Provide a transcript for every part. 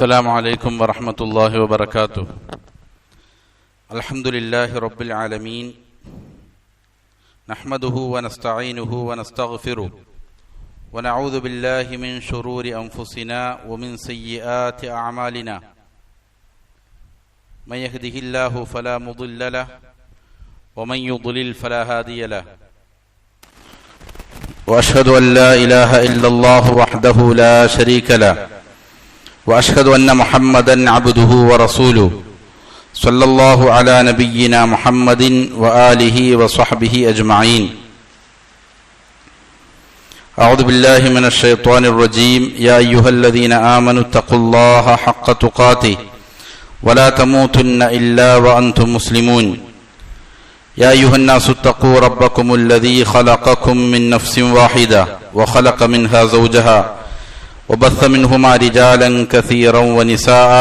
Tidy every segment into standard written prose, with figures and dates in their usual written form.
السلام عليكم ورحمة الله وبركاته. الحمد لله رب العالمين، نحمده ونستعينه ونستغفره ونعوذ بالله من شرور أنفسنا ومن سيئات أعمالنا. من يهده الله فلا مضل له ومن يضلل فلا هادي له. وأشهد أن لا إله إلا الله وحده لا شريك له، وأشهد أن محمدا عبده ورسوله، صلى الله على نبينا محمد وآله وصحبه أجمعين. أعوذ بالله من الشيطان الرجيم. يا أيها الذين آمنوا اتقوا الله حق تقاته ولا تموتن إلا وأنتم مسلمون. يا أيها الناس اتقوا ربكم الذي خلقكم من نفس واحدة وخلق منها زوجها وبث منهما رجالا كثيرا ونساء،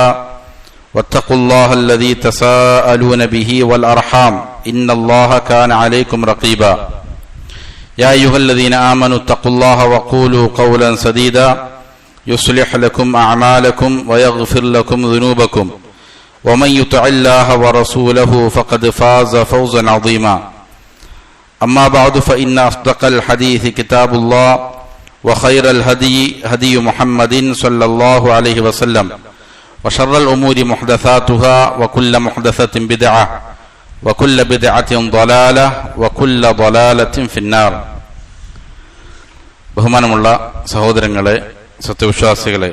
واتقوا الله الذي تساءلون به والأرحام إن الله كان عليكم رقيبا. يا أيها الذين آمنوا اتقوا الله وقولوا قولا سديدا يصلح لكم أعمالكم ويغفر لكم ذنوبكم، ومن يطع الله ورسوله فقد فاز فوزا عظيما. أما بعد، فإن أصدق الحديث كتاب الله، وخير الهدي هدي محمد صلى الله عليه وسلم، وشر الأمور محدثاتها، وكل محدثة بدعة، وكل بدعة ضلالة، وكل ضلالة في النار. ബഹുമാനമുള്ള സഹോദരങ്ങളെ, സത്യവിശ്വാസികളെ,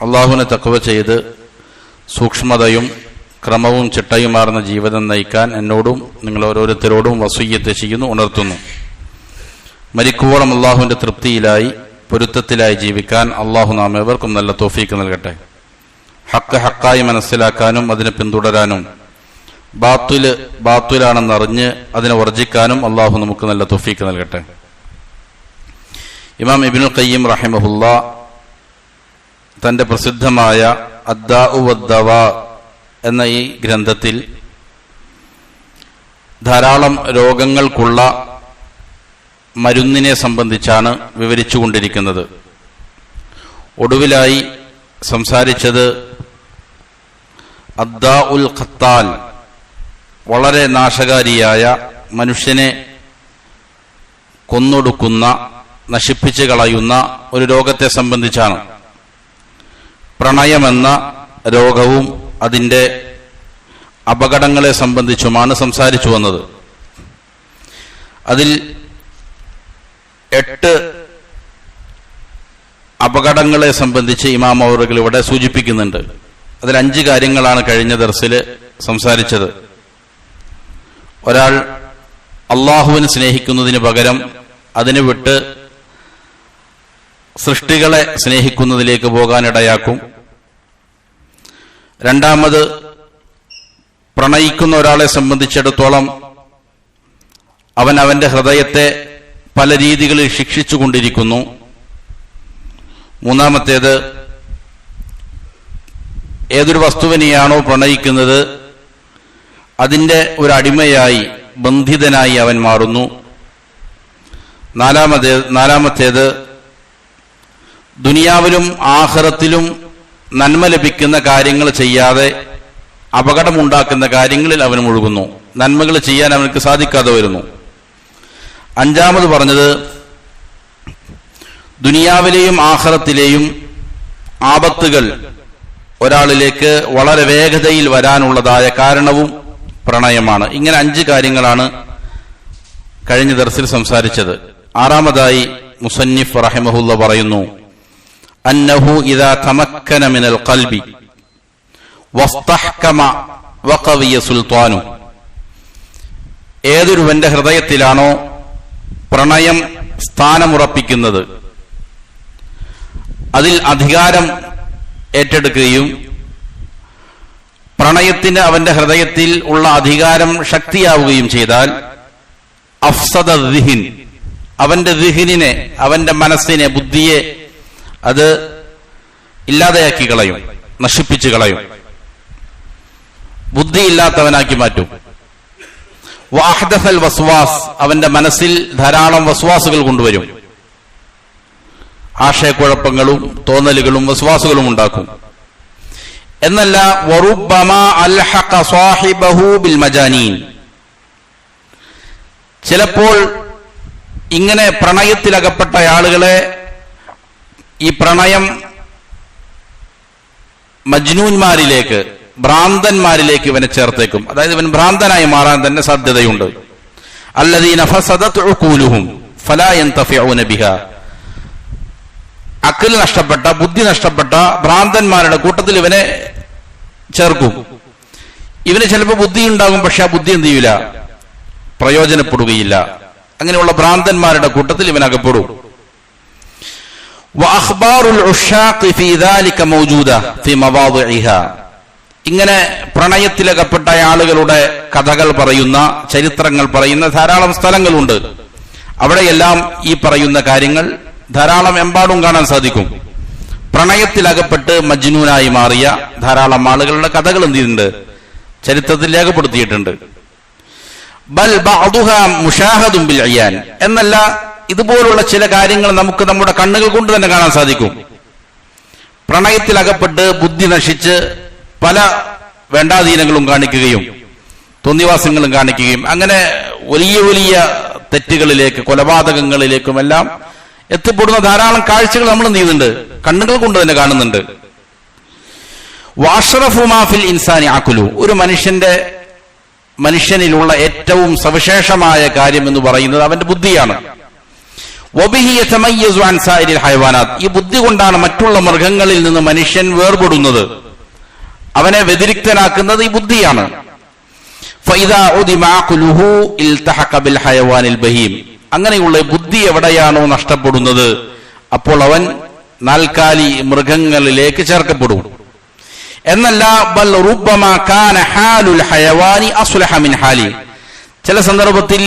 അള്ളാഹുവിനെ തഖ്വ ചെയ്ത് സൂക്ഷ്മതയും ക്രമവും ചിട്ടയുമാർന്ന ജീവിതം നയിക്കാൻ എന്നോടും നിങ്ങൾ ഓരോരുത്തരോടും വസിയ്യത്ത് ചെയ്യുന്നു, ഉണർത്തുന്നു. മരിക്കുവോളം അള്ളാഹുവിന്റെ തൃപ്തിയിലായി പൊരുത്തത്തിലായി ജീവിക്കാൻ അള്ളാഹു നാം ഏവർക്കും നല്ല തൗഫീക്ക് നൽകട്ടെ. ഹക്ക് ഹക്കായി മനസ്സിലാക്കാനും അതിനെ പിന്തുടരാനും ബാത്തുല് ബാത്തുലാണെന്നറിഞ്ഞ് അതിനെ വർജിക്കാനും അള്ളാഹു നമുക്ക് നല്ല തൗഫീക്ക് നൽകട്ടെ. ഇമാം ഇബ്നുൽ ഖയ്യിം റഹിമഹുല്ലാ തന്റെ പ്രസിദ്ധമായ അദ്ദാഉ വദ്ദവാ എന്ന ഈ ഗ്രന്ഥത്തിൽ ധാരാളം രോഗങ്ങൾക്കുള്ള മരുന്നിനെ സംബന്ധിച്ചാണ് വിവരിച്ചുകൊണ്ടിരിക്കുന്നത്. ഒടുവിലായി സംസാരിച്ചത് അദ്ദാഉൽ ഖത്താൽ, വളരെ നാശകാരിയായ, മനുഷ്യനെ കൊന്നൊടുക്കുന്ന, നശിപ്പിച്ചു കളയുന്ന ഒരു രോഗത്തെ സംബന്ധിച്ചാണ്. പ്രണയമെന്ന രോഗവും അതിൻ്റെ അപകടങ്ങളെ സംബന്ധിച്ചുമാണ് സംസാരിച്ചു വന്നത്. അതിൽ 8 അപകടങ്ങളെ സംബന്ധിച്ച് ഇമാം അവറുകൾ ഇവിടെ സൂചിപ്പിക്കുന്നുണ്ട്. അതിൽ 5 കാര്യങ്ങളാണ് കഴിഞ്ഞ ദർസിൽ സംസാരിച്ചത്. ഒരാൾ അള്ളാഹുവിനെ സ്നേഹിക്കുന്നതിന് പകരം അതിന് വിട്ട് സൃഷ്ടികളെ സ്നേഹിക്കുന്നതിലേക്ക് പോകാനിടയാക്കും. രണ്ടാമത്, പ്രണയിക്കുന്ന ഒരാളെ സംബന്ധിച്ചിടത്തോളം അവൻ അവന്റെ ഹൃദയത്തെ പല രീതികളിൽ ശിക്ഷിച്ചുകൊണ്ടിരിക്കുന്നു. മൂന്നാമത്തേത്, ഏതൊരു വസ്തുവിനെയാണോ പ്രണയിക്കുന്നത് അതിൻ്റെ ഒരു അടിമയായി, ബന്ധിതനായി അവൻ മാറുന്നു. നാലാമത്തേത്, ദുനിയാവിലും ആഖിറത്തിലും നന്മ ലഭിക്കുന്ന കാര്യങ്ങൾ ചെയ്യാതെ അപകടമുണ്ടാക്കുന്ന കാര്യങ്ങളിൽ അവൻ മുഴുകുന്നു. നന്മകൾ ചെയ്യാൻ അവനക്ക് സാധിക്കാതെ വരുന്നു. അഞ്ചാമത് പറഞ്ഞത്, ദുനിയാവിലെയും ആഖിറത്തിലെയും ആപത്തുകൾ ഒരാളിലേക്ക് വളരെ വേഗതയിൽ വരാനുള്ളതായ കാരണവും പ്രണയമാണ്. ഇങ്ങനെ 5 കാര്യങ്ങളാണ് കഴിഞ്ഞ ദർസിൽ സംസാരിച്ചത്. ആറാമതായി മുസന്നിഫ് റഹിമഹുല്ല പറയുന്നു, അന്നഹു ഇദാ തമക്കന മിനൽ ഖൽബി വസ്തഹ്കമ വഖവിയ സുൽത്താനു. ഏതൊരുവന്റെ ഹൃദയത്തിലാണോ പ്രണയം സ്ഥാനമുറപ്പിക്കുന്നത്, അതിൽ അധികാരം ഏറ്റെടുക്കുകയും പ്രണയത്തിന് അവന്റെ ഹൃദയത്തിൽ ഉള്ള അധികാരം ശക്തിയാവുകയും ചെയ്താൽ, അഫ്സദ ദിഹിൻ, അവന്റെ ദിഹിനെ, അവന്റെ മനസ്സിനെ, ബുദ്ധിയെ അത് ഇല്ലാതെയാക്കി കളയും, നശിപ്പിച്ചു കളയും, ബുദ്ധിയില്ലാത്തവനാക്കി മാറ്റും. വഅഹ്ദസൽ വസ്വാസ്, അവന്റെ മനസ്സിൽ ധാരാളം വസ്വാസുകൾ കൊണ്ടുവരും. ആശയക്കുഴപ്പങ്ങളും തോന്നലുകളും വസ്വാസുകളും ഉണ്ടാക്കും. എന്നല്ല വറുബ്ബമാ അൽഹഖ സാഹിബഹു ബിൽ മജാനീൻ. ചിലപ്പോൾ ഇങ്ങനെ പ്രണയത്തിലകപ്പെട്ട ആളുകളെ ഈ പ്രണയം മജ്നൂന്മാരിലേക്ക്, ഭ്രാന്തന്മാരിലേക്ക് ഇവനെ ചേർത്തേക്കും. അതായത് ഇവൻ ഭ്രാന്തനായി മാറാൻ തന്നെ സാധ്യതയുണ്ട്. അല്ലദീന ഫസദത് ഉഖൂലുഹും ഫലാ യൻതഫിഊന ബിഹാ. അഖിൽ നഷ്ടപ്പെട്ട, ബുദ്ധി നഷ്ടപ്പെട്ട ഭ്രാന്തന്മാരുടെ കൂട്ടത്തിൽ ഇവനെ ചേർക്കും. ഇവന് ചിലപ്പോൾ ബുദ്ധി ഉണ്ടാകും, പക്ഷെ ആ ബുദ്ധി എന്ത് ചെയ്യില്ല, പ്രയോജനപ്പെടുകയില്ല. അങ്ങനെയുള്ള ഭ്രാന്തന്മാരുടെ കൂട്ടത്തിൽ ഇവൻ അകപ്പെടും. വഅഖ്ബാറുൽ ഉശാഖി ഫീ ദാലിക മൗജൂദ ഫീ മവാദിഇഹാ. ഇങ്ങനെ പ്രണയത്തിലകപ്പെട്ട ആളുകളുടെ കഥകൾ പറയുന്ന, ചരിത്രങ്ങൾ പറയുന്ന ധാരാളം സ്ഥലങ്ങളുണ്ട്. അവിടെയെല്ലാം ഈ പറയുന്ന കാര്യങ്ങൾ ധാരാളം എമ്പാടും കാണാൻ സാധിക്കും. പ്രണയത്തിലകപ്പെട്ട് മജ്നൂനായി മാറിയ ധാരാളം ആളുകളുടെ കഥകൾ എന്ത് ചെയ്തിട്ടുണ്ട്, ചരിത്രത്തിൽ രേഖപ്പെടുത്തിയിട്ടുണ്ട്. ബൽ ബഅദുഹാ മുശാഹദുൻ ബിൽ അയാൻ. എന്നല്ല, ഇതുപോലുള്ള ചില കാര്യങ്ങൾ നമുക്ക് നമ്മുടെ കണ്ണുകൾ കൊണ്ട് തന്നെ കാണാൻ സാധിക്കും. പ്രണയത്തിലകപ്പെട്ട് ബുദ്ധി നശിച്ച് പല വേണ്ടാധീനങ്ങളും കാണിക്കുകയും തോന്നിവാസങ്ങളും കാണിക്കുകയും അങ്ങനെ വലിയ വലിയ തെറ്റുകളിലേക്ക്, കൊലപാതകങ്ങളിലേക്കുമെല്ലാം എത്തിപ്പെടുന്ന ധാരാളം കാഴ്ചകൾ നമ്മൾ എന്ത് ചെയ്യുന്നുണ്ട്, കണ്ണുകൾ കൊണ്ട് തന്നെ കാണുന്നുണ്ട്. വഅശ്റഫു മാ ഫിൽ ഇൻസാനി അഖ്ലു. ഒരു മനുഷ്യനിലുള്ള ഏറ്റവും സവിശേഷമായ കാര്യം എന്ന് പറയുന്നത് അവന്റെ ബുദ്ധിയാണ്. വബിഹി യതമയ്യസു അൻ സായിരിൽ ഹയവാനാത്ത്. ഈ ബുദ്ധി കൊണ്ടാണ് മറ്റുള്ള മൃഗങ്ങളിൽ നിന്ന് മനുഷ്യൻ വേർപെടുന്നത്. അവനെ വ്യതിരിക്തനാക്കുന്നത് ഈ ബുദ്ധിയാണ്. ഫഇദാ ഉദിമ അഖ്ലുഹു ഇൽതഹഖ ബിൽ ഹയവാനിൽ ബഹീം. അങ്ങനെയുള്ള ബുദ്ധി എവിടെയാണോ നഷ്ടപ്പെടുന്നത്, അപ്പോൾ അവൻ നാൽക്കാലി മൃഗങ്ങളിലേക്ക് ചേർക്കപ്പെടും. എന്നല്ല, ബൽ റുബ്ബമാ കാന ഹാലുൽ ഹയവാനി അസ്ലഹ മിൻ ഹാലി. ചില സന്ദർഭത്തിൽ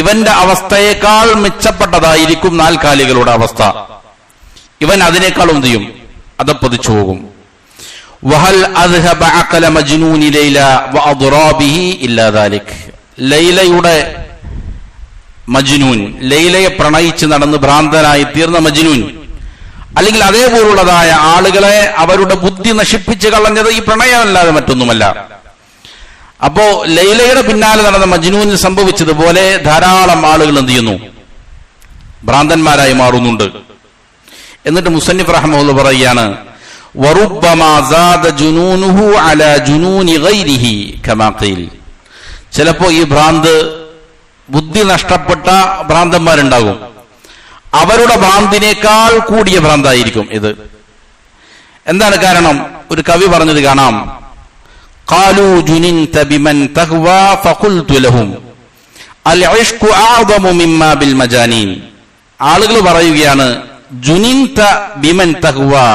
ഇവന്റെ അവസ്ഥയേക്കാൾ മെച്ചപ്പെട്ടതായിരിക്കും നാൽക്കാലികളുടെ അവസ്ഥ. ഇവൻ അതിനേക്കാളും എന്ത് ചെയ്യും, അധപ്പതിച്ചു പോകും. വഹൽ അദ്ഹബ അഖല മജ്നൂനി ലൈല വഅദ്റാബിഹി ഇല്ലാ ദാലിക്. ലൈലയുടെ മജ്നൂൻ, ലൈലയെ പ്രണയിച്ച് നടന്ന് ഭ്രാന്തനായി തീർന്ന മജ്നൂൻ, അല്ലെങ്കിൽ അതേപോലുള്ളതായ ആളുകളെ അവരുടെ ബുദ്ധി നശിപ്പിച്ച് കളഞ്ഞത് ഈ പ്രണയമല്ലാതെ മറ്റൊന്നുമല്ല. അപ്പോ ലൈലയുടെ പിന്നാലെ നടന്ന മജ്നൂനിൽ സംഭവിച്ചതുപോലെ ധാരാളം ആളുകൾ എന്ത് ചെയ്യുന്നു, ഭ്രാന്തന്മാരായി മാറുന്നുണ്ട്. എന്നിട്ട് മുസന്നിഫ് റഹ്മഹുല്ലാഹ് പറയുകയാണ്, വറുബ്ബമാ സാദ ജുനൂനുഹു അലാ ജുനൂനി ഗൈരിഹി കമാ ഖീൽ. ചിലപ്പോ ഈ ഭ്രാന്ത്, ബുദ്ധി നഷ്ടപ്പെട്ട ഭ്രാന്തന്മാരുണ്ടാകും, അവരുടെ ഭ്രാന്തിനേക്കാൾ കൂടിയ ഭ്രാന്തായിരിക്കും ഇത്. എന്താണ് കാരണം? ഒരു കവി പറഞ്ഞത് കാണാം, ഖാലൂ ജുനിൻത ബിമൻ തഹ്വാ ഫഖുൽതു ലഹും അൽ ഇശ്ഖു അഅദമു മിമ്മാ ബിൽ മജാനീൻ. ആളുകൾ പറയുകയാണ്, ജുനിൻത ബിമൻ തഹ്വാ,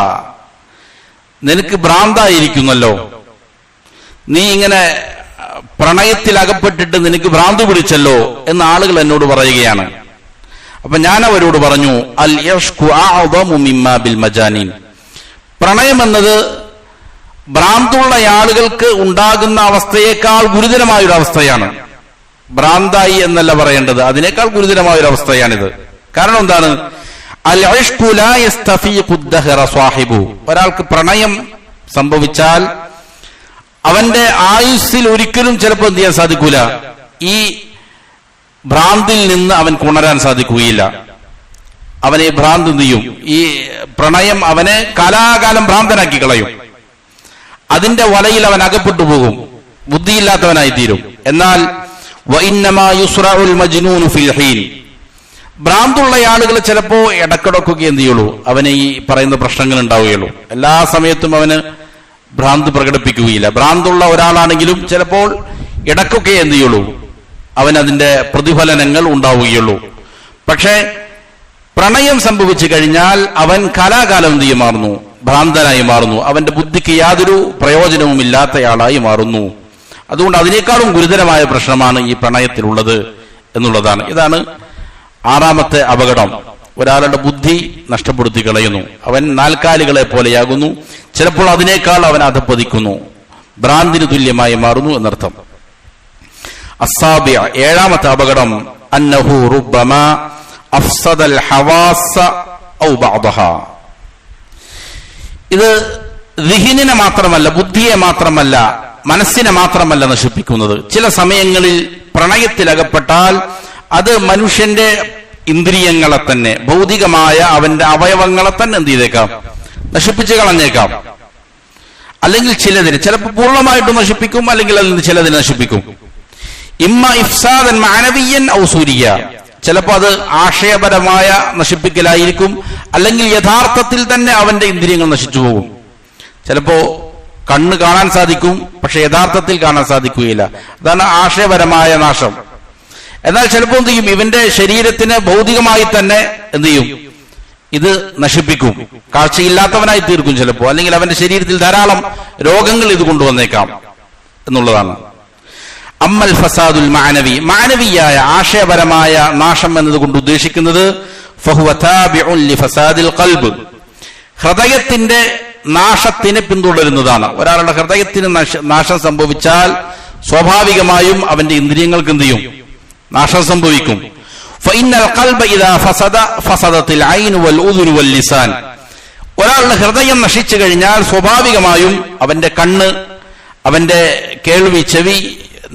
നിനക്ക് ഭ്രാന്തായിരിക്കുന്നല്ലോ, നീ ഇങ്ങനെ പ്രണയത്തിൽ അകപ്പെട്ടിട്ട് നിനക്ക് ഭ്രാന്ത് പിടിച്ചല്ലോ എന്ന് ആളുകൾ എന്നോട് പറയുകയാണ്. അപ്പൊ ഞാൻ അവരോട് പറഞ്ഞു, അൽ ഇശ്ഖു അഅദമു മിമ്മാ ബിൽ മജാനീൻ. പ്രണയം എന്നത് ഭ്രാന്തുള്ള ആളുകൾക്ക് ഉണ്ടാകുന്ന അവസ്ഥയേക്കാൾ ഗുരുതരമായൊരു അവസ്ഥയാണ്. ഭ്രാന്തായി എന്നല്ല പറയേണ്ടത്, അതിനേക്കാൾ ഗുരുതരമായൊരു അവസ്ഥയാണിത്. കാരണം എന്താണ്? അൽ ഇശ്ഖു ലാ യസ്തഫീഖു ദഹറ സാഹിബു. ഒരാൾക്ക് പ്രണയം സംഭവിച്ചാൽ അവന്റെ ആയുസ്സിൽ ഒരിക്കലും ചിലപ്പോൾ എന്ത് ചെയ്യാൻ സാധിക്കൂല, ഈ ഭ്രാന്തിൽ നിന്ന് അവൻ ഉണരാൻ സാധിക്കുകയില്ല. അവനെ ഭ്രാന്ത് എന്ത് ചെയ്യും, ഈ പ്രണയം അവനെ കാലാകാലം ഭ്രാന്തനാക്കി കളയും. അതിന്റെ വലയിൽ അവൻ അകപ്പെട്ടു പോകും, ബുദ്ധിയില്ലാത്തവനായി തീരും. എന്നാൽ വഇന്നമാ യുസ്റഉൽ മജ്നൂനു ഫിൽ ഹീൻ. ഭ്രാന്തുള്ള ആളുകൾ ചിലപ്പോ ഇടക്കിടക്കൊക്കെ എന്ത് ചെയ്യുള്ളൂ, അവനെ ഈ പറയുന്ന പ്രശ്നങ്ങൾ ഉണ്ടാവുകയുള്ളൂ. എല്ലാ സമയത്തും അവന് ഭ്രാന്ത് പ്രകടിപ്പിക്കുകയില്ല. ഭ്രാന്തുള്ള ഒരാളാണെങ്കിലും ചിലപ്പോൾ ഇടക്കൊക്കെ എന്ത് ചെയ്യുള്ളൂ, അവൻ അതിന്റെ പ്രതിഫലനങ്ങൾ ഉണ്ടാവുകയുള്ളൂ. പക്ഷേ പ്രണയം സംഭവിച്ചു കഴിഞ്ഞാൽ അവൻ കാലാകാലം എന്ത് ചെയ്യും, മാറുന്നു, ഭ്രാന്തനായി മാറുന്നു. അവന്റെ ബുദ്ധിക്ക് യാതൊരു പ്രയോജനവും ഇല്ലാത്തയാളായി മാറുന്നു. അതുകൊണ്ട് അതിനേക്കാളും ഗുരുതരമായ പ്രശ്നമാണ് ഈ പ്രണയത്തിലുള്ളത് എന്നുള്ളതാണ്. ഇതാണ് ആറാമത്തെ അപകടം. ഒരാളുടെ ബുദ്ധി നഷ്ടപ്പെടുത്തി കളയുന്നു, അവൻ നാൽക്കാലികളെ പോലെയാകുന്നു. ചിലപ്പോൾ അതിനേക്കാൾ അവൻ അധപ്പതിക്കുന്നു, ഭ്രാന്തിന് തുല്യമായി മാറുന്നു എന്നർത്ഥം. അസ്സാബിഅ, ഏഴാമത്തെ അപകടം, അന്നഹു റുബ്ബമാ അഫ്സദൽ ഹവാസ ഔ ബഅദഹാ. ഇത് ദിഹിനിനെ മാത്രമല്ല, ബുദ്ധിയെ മാത്രമല്ല, മനസ്സിനെ മാത്രമല്ല നശിപ്പിക്കുന്നത്. ചില സമയങ്ങളിൽ പ്രണയത്തിലകപ്പെട്ടാൽ അത് മനുഷ്യന്റെ ഇന്ദ്രിയങ്ങളെ തന്നെ, ഭൗതികമായ അവന്റെ അവയവങ്ങളെ തന്നെ എന്ത് ചെയ്തേക്കാം, നശിപ്പിച്ച് കളഞ്ഞേക്കാം. അല്ലെങ്കിൽ ചിലതിന്, ചിലപ്പോൾ പൂർണ്ണമായിട്ടും നശിപ്പിക്കും, അല്ലെങ്കിൽ അതിൽ നിന്ന് ചിലതിനെ നശിപ്പിക്കും. ഇമ്മ ഇഫ്സാദൻ മാനവിയൻ ഔ സൂരിയ, ചിലപ്പോൾ അത് ആശയപരമായ നശിപ്പിക്കലായിരിക്കും, അല്ലെങ്കിൽ യഥാർത്ഥത്തിൽ തന്നെ അവന്റെ ഇന്ദ്രിയങ്ങൾ നശിച്ചു പോകും. ചിലപ്പോ കണ്ണ് കാണാൻ സാധിക്കും, പക്ഷെ യഥാർത്ഥത്തിൽ കാണാൻ സാധിക്കുകയില്ല. അതാണ് ആശയപരമായ നാശം. എന്നാൽ ചിലപ്പോൾ എന്ത് ചെയ്യും, ഇവന്റെ ശരീരത്തിന് ഭൗതികമായി തന്നെ എന്ത് ചെയ്യും, ഇത് നശിപ്പിക്കും, കാഴ്ചയില്ലാത്തവനായി തീർക്കും ചിലപ്പോ, അല്ലെങ്കിൽ അവന്റെ ശരീരത്തിൽ ധാരാളം രോഗങ്ങൾ ഇത് കൊണ്ടുവന്നേക്കാം എന്നുള്ളതാണ്. അമ്മൽ ഫസാദുൽ മാനവി, മാനവിയായ ആശയപരമായ നാശം എന്നതുകൊണ്ട് ഉദ്ദേശിക്കുന്നത് ഫഹുവ താബിഉൻ ലിഫസാദിൽ ഖൽബ്, ഹൃദയത്തിന്റെ നാശത്തിന് പിന്തുടരുന്നതാണ്. ഒരാളുടെ ഹൃദയത്തിന് നാശം സംഭവിച്ചാൽ സ്വാഭാവികമായും അവന്റെ ഇന്ദ്രിയങ്ങൾക്ക് എന്ത് ചെയ്യും, നാശം സംഭവിക്കും. ഫഇന്നൽ ഖൽബ ഇദാ ഫസദ ഫസദത്തിൽ ഐനു വൽ ഉദുനു വൽ ലിസാൻ, ഒരാളുടെ ഹൃദയം നശിച്ചു കഴിഞ്ഞാൽ സ്വാഭാവികമായും അവന്റെ കണ്ണ്, അവന്റെ കേൾവി, ചെവി,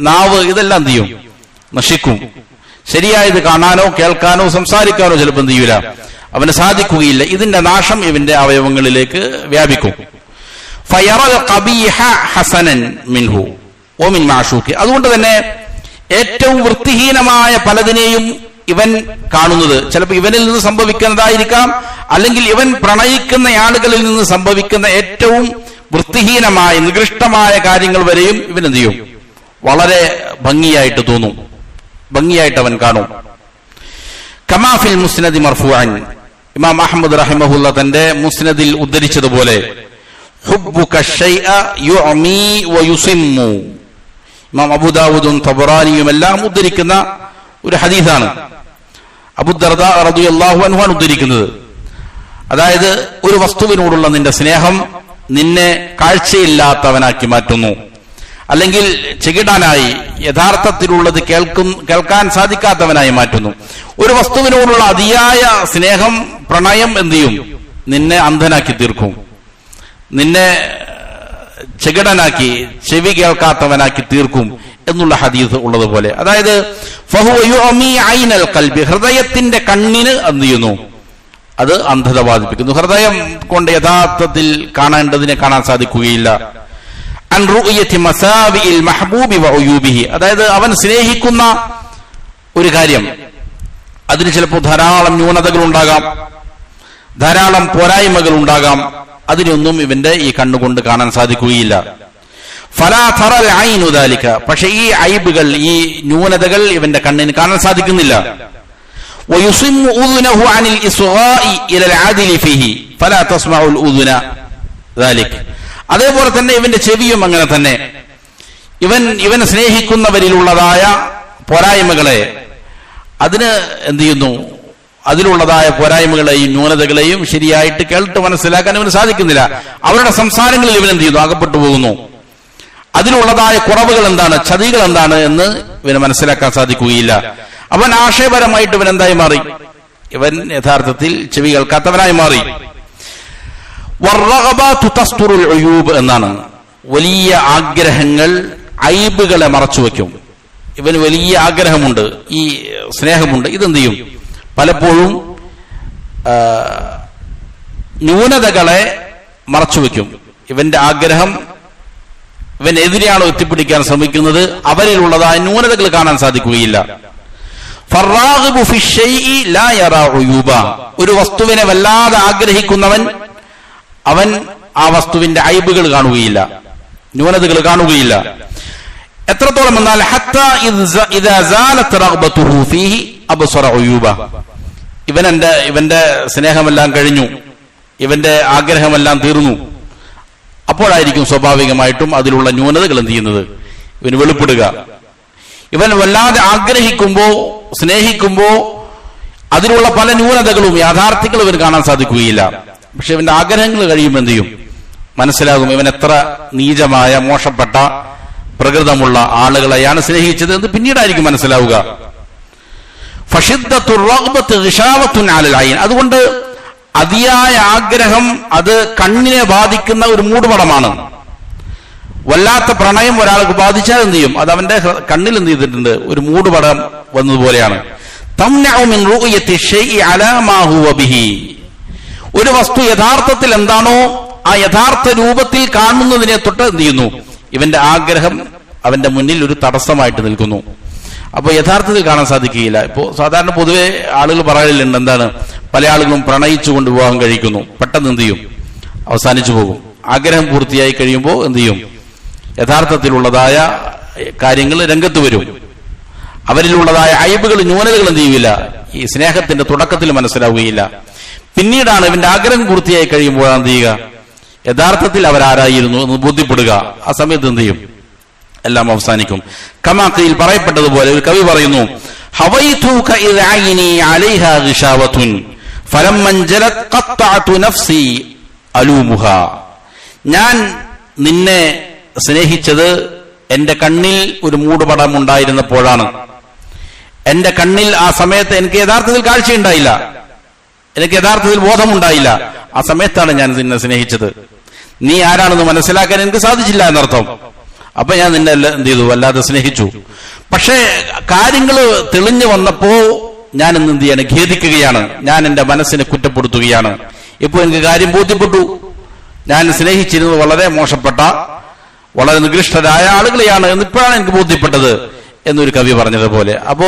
നാവ്, ഇതെല്ലാം എന്ത് ചെയ്യും, നശിക്കും. ശരിയായത് കാണാനോ കേൾക്കാനോ സംസാരിക്കാനോ ചിലപ്പോൾ എന്ത് ചെയ്യൂല, അവന് സാധിക്കുകയില്ല. ഇതിന്റെ നാശം ഇവന്റെ അവയവങ്ങളിലേക്ക് വ്യാപിക്കും. ഫയറൽ ഖബീഹ ഹസനൻ മിൻഹു വമിൻ മാഷൂഖി, അതുകൊണ്ട് തന്നെ ഏറ്റവും വൃത്തിഹീനമായ പലതിനെയും ഇവൻ കാണുന്നത് ചിലപ്പോൾ ഇവനിൽ നിന്ന് സംഭവിക്കുന്നതായിരിക്കാം, അല്ലെങ്കിൽ ഇവൻ പ്രണയിക്കുന്ന ആളുകളിൽ നിന്ന് സംഭവിക്കുന്ന ഏറ്റവും വൃത്തിഹീനമായ നികൃഷ്ടമായ കാര്യങ്ങൾ വരെയും ഇവൻ എന്ത് ചെയ്യും, വളരെ ഭംഗിയായിട്ട് തോന്നും, ഭംഗിയായിട്ട് അവൻ കാണും. കമാഫിൽ മുസ്നദി മർഫൂഅൻ, ഇമാം അഹ്മദ് റഹിമഹുല്ല തന്റെ മുസ്നദിൽ ഉദ്ധരിച്ചതുപോലെ ഹുബ്ബുക ശൈഅ യുഅമി വയുസിമ്മു, ഇമാം അബൂദാവൂദും തബറാനിയും എല്ലാം ഉദ്ധരിക്കുന്ന ഒരു ഹദീസാണ്. അബൂ ദർദാ റളിയല്ലാഹു അൻഹു ആണ് ഉദ്ധരിക്കുന്നത്. അതായത് ഒരു വസ്തുവിനോടുള്ള നിന്റെ സ്നേഹം നിന്നെ കാഴ്ചയില്ലാത്തവനാക്കി മാറ്റുന്നു, അല്ലെങ്കിൽ ചെകിടാനായി യഥാർത്ഥത്തിലുള്ളത് കേൾക്കാൻ സാധിക്കാത്തവനായി മാറ്റുന്നു. ഒരു വസ്തുവിനോടുള്ള അതിയായ സ്നേഹം, പ്രണയം എന്ത് ചെയ്യും, നിന്നെ അന്ധനാക്കി തീർക്കും, നിന്നെ ചെകിടനാക്കി, ചെവി കേൾക്കാത്തവനാക്കി തീർക്കും എന്നുള്ള ഹദീസ് ഉള്ളതുപോലെ. അതായത് ഫഹുവ യുഅമി ഐനൽ ഖൽബി, ഹൃദയത്തിന്റെ കണ്ണിന് എന്ത് ചെയ്യുന്നു, അത് അന്ധത ബാധിപ്പിക്കുന്നു. ഹൃദയം കൊണ്ട് യഥാർത്ഥത്തിൽ കാണേണ്ടതിനെ കാണാൻ സാധിക്കുകയില്ല. അൻ റുഅയതി മസാവിഇൽ മഹ്ബൂബി വഉയൂബിഹി, അതായത് അവൻ സ്നേഹിക്കുന്ന ഒരു കാര്യം, അതിന് ചിലപ്പോൾ ധാരാളം ന്യൂനതകൾ ഉണ്ടാകാം, ധാരാളം പോരായ്മകൾ ഉണ്ടാകാം, അതിനൊന്നും ഇവന്റെ ഈ കണ്ണുകൊണ്ട് കാണാൻ സാധിക്കുകയില്ല. ഫലാ തറൽ ഐനു ദാലിക, പക്ഷെ ഈ ഐബുകൾ, ഈ ന്യൂനതകൾ ഇവന്റെ കണ്ണിന് കാണാൻ സാധിക്കുന്നില്ല. വയുസിമ്മു ഉദുനഹു അനിൽ ഇസ്ഗാഇ ഇലൽ ആദിലി ഫീഹി ഫലാ തസ്മഉൽ ഉദുന ദാലിക, അതേപോലെ തന്നെ ഇവന്റെ ചെവിയും അങ്ങനെ തന്നെ, ഇവനെ സ്നേഹിക്കുന്നവരിലുള്ളതായ പോരായ്മകളെ, അതിന് എന്ത് ചെയ്യുന്നു, അതിലുള്ളതായ പോരായ്മകളെയും ന്യൂനതകളെയും ശരിയായിട്ട് കേട്ട് മനസ്സിലാക്കാൻ ഇവന് സാധിക്കുന്നില്ല. അവരുടെ സംസാരങ്ങളിൽ ഇവൻ എന്ത് ചെയ്യുന്നു, അകപ്പെട്ടു പോകുന്നു. അതിലുള്ളതായ കുറവുകൾ എന്താണ്, ചതികൾ എന്താണ് എന്ന് ഇവന് മനസ്സിലാക്കാൻ സാധിക്കുകയില്ല. അവൻ ആശയപരമായിട്ട് ഇവൻ എന്തായി മാറി, ഇവൻ യഥാർത്ഥത്തിൽ ചെവി കേൾക്കാത്തവനായി മാറി. വറഗബാതു തസ്തുറുൽ ഉയൂബ് എന്നാണ്, വലിയ ആഗ്രഹങ്ങൾ ഐബുകളെ മറച്ചുവെക്കും. ഇവന് വലിയ ആഗ്രഹമുണ്ട്, ഈ സ്നേഹമുണ്ട്, ഇതെന്ത് ചെയ്യും, പലപ്പോഴും ന്യൂനതകളെ മറച്ചുവെക്കും. ഇവന്റെ ആഗ്രഹം, ഇവൻ എതിരെയാണോ എത്തിപ്പിടിക്കാൻ ശ്രമിക്കുന്നത്, അവരിലുള്ളതായ ന്യൂനതകൾ കാണാൻ സാധിക്കുകയില്ല. ഫറാഗിബു ഫിശ്ശൈഇ ലാ യറാ ഉയൂബ, ഒരു വസ്തുവിനെ വല്ലാതെ ആഗ്രഹിക്കുന്നവൻ അവൻ ആ വസ്തുവിന്റെ ഐബുകൾ കാണുകയില്ല, ന്യൂനതകൾ കാണുകയില്ല. എത്രത്തോളം എന്നാൽ ഹത്താ ഇദാ സാലത് റഗ്ബതുഹു ഫീഹി അബ്സറ ഉയൂബ, ഇവന്റെ സ്നേഹമെല്ലാം കഴിഞ്ഞു, ഇവന്റെ ആഗ്രഹമെല്ലാം തീർന്നു, അപ്പോഴായിരിക്കും സ്വാഭാവികമായിട്ടും അതിലുള്ള ന്യൂനതകൾ എന്ത് ചെയ്യുന്നത്, ഇവന് വെളിപ്പെടുക. ഇവൻ വല്ലാതെ ആഗ്രഹിക്കുമ്പോ, സ്നേഹിക്കുമ്പോ അതിലുള്ള പല ന്യൂനതകളും യാഥാർത്ഥ്യങ്ങളും ഇവന് കാണാൻ സാധിക്കുകയില്ല. പക്ഷെ ഇവന്റെ ആഗ്രഹങ്ങൾ കഴിയുമ്പോൾ എന്ത് ചെയ്യും, മനസ്സിലാകും ഇവൻ എത്ര നീചമായ, മോശപ്പെട്ട പ്രകൃതമുള്ള ആളുകളെയാണ് സ്നേഹിച്ചത് എന്ന് പിന്നീടായിരിക്കും മനസ്സിലാവുക. ഫഷിദ്ദത്തുർ റഗ്ബത്ത് ഗിശാവത്തുൻ അലൽ ഐൻ, അതുകൊണ്ട് അതിയായ ആഗ്രഹം അത് കണ്ണിനെ ബാധിക്കുന്ന ഒരു മൂടുപടമാണ്. വല്ലാത്ത പ്രണയം ഒരാൾക്ക് ബാധിച്ചാൽ എന്ത് ചെയ്യും? അത് അവന്റെ കണ്ണിൽ എന്ത് ചെയ്തിട്ടുണ്ട്? ഒരു മൂടുപടം വന്നതുപോലെയാണ്. തംനഉ മിൻ റുഅയത്തി ശൈഇ അലാ മാ ഹുവ ബിഹി. ഒരു വസ്തു യഥാർത്ഥത്തിൽ എന്താണോ ആ യഥാർത്ഥ രൂപത്തിൽ കാണുന്നതിനെ തൊട്ട് എന്ത് ചെയ്യുന്നു? ഇവന്റെ ആഗ്രഹം അവന്റെ മുന്നിൽ ഒരു തടസ്സമായിട്ട് നിൽക്കുന്നു. അപ്പൊ യഥാർത്ഥത്തിൽ കാണാൻ സാധിക്കുകയില്ല. ഇപ്പോ സാധാരണ പൊതുവെ ആളുകൾ പറയലുണ്ട്, എന്താണ്, പല ആളുകളും പ്രണയിച്ചുകൊണ്ട് വിവാഹം കഴിക്കുന്നു, പെട്ടെന്ന് എന്ത് ചെയ്യും? അവസാനിച്ചു പോകും. ആഗ്രഹം പൂർത്തിയായി കഴിയുമ്പോൾ എന്ത് ചെയ്യും? യഥാർത്ഥത്തിലുള്ളതായ കാര്യങ്ങൾ രംഗത്ത് വരും. അവരിലുള്ളതായ അയബുകൾ, ന്യൂനതകൾ എന്ത് ചെയ്യില്ല? ഈ സ്നേഹത്തിന്റെ തുടക്കത്തിൽ മനസ്സിലാവുകയില്ല. പിന്നീടാണ് ഇവന്റെ ആഗ്രഹം പൂർത്തിയായി കഴിയുമ്പോഴാണ് എന്ത് ചെയ്യുക? യഥാർത്ഥത്തിൽ അവരാരായിരുന്നു എന്ന് ബോധ്യപ്പെടുക. ആ സമയത്ത് എന്ത് ചെയ്യും? എല്ലാം അവസാനിക്കും. കമാഖയിൽ പറയപ്പെട്ടതുപോലെ ഒരു കവി പറയുന്നു, ഹവൈതുക ഇദ ഐനി അലൈഹാ ഗിശാവതുൻ ഫലമ്മൻ ജലത് ഖത്തഅതു നഫ്സി അലൂമുഹാ. ഞാൻ നിന്നെ സ്നേഹിച്ചത് എന്റെ കണ്ണിൽ ഒരു മൂടുപടം ഉണ്ടായിരുന്നപ്പോഴാണ്. എന്റെ കണ്ണിൽ ആ സമയത്ത് എനിക്ക് യഥാർത്ഥത്തിൽ കാഴ്ചയുണ്ടായില്ല, എനിക്ക് യഥാർത്ഥത്തിൽ ബോധമുണ്ടായില്ല. ആ സമയത്താണ് ഞാൻ നിന്നെ സ്നേഹിച്ചത്. നീ ആരാണെന്ന് മനസ്സിലാക്കാൻ എനിക്ക് സാധിച്ചില്ല എന്നർത്ഥം. അപ്പൊ ഞാൻ നിന്നെ എന്ത് ചെയ്തു? വല്ലാതെ സ്നേഹിച്ചു. പക്ഷേ കാര്യങ്ങൾ തെളിഞ്ഞു വന്നപ്പോ ഞാൻ ഇന്ന് എന്ത് ചെയ്യാണ്? ഖേദിക്കുകയാണ്. ഞാൻ എന്റെ മനസ്സിനെ കുറ്റപ്പെടുത്തുകയാണ്. ഇപ്പൊ എനിക്ക് കാര്യം ബോധ്യപ്പെട്ടു. ഞാൻ സ്നേഹിച്ചിരുന്നത് വളരെ മോശപ്പെട്ട, വളരെ നികൃഷ്ടരായ ആളുകളെയാണ് എന്നിപ്പോഴാണ് എനിക്ക് ബോധ്യപ്പെട്ടത് എന്നൊരു കവി പറഞ്ഞതുപോലെ. അപ്പോ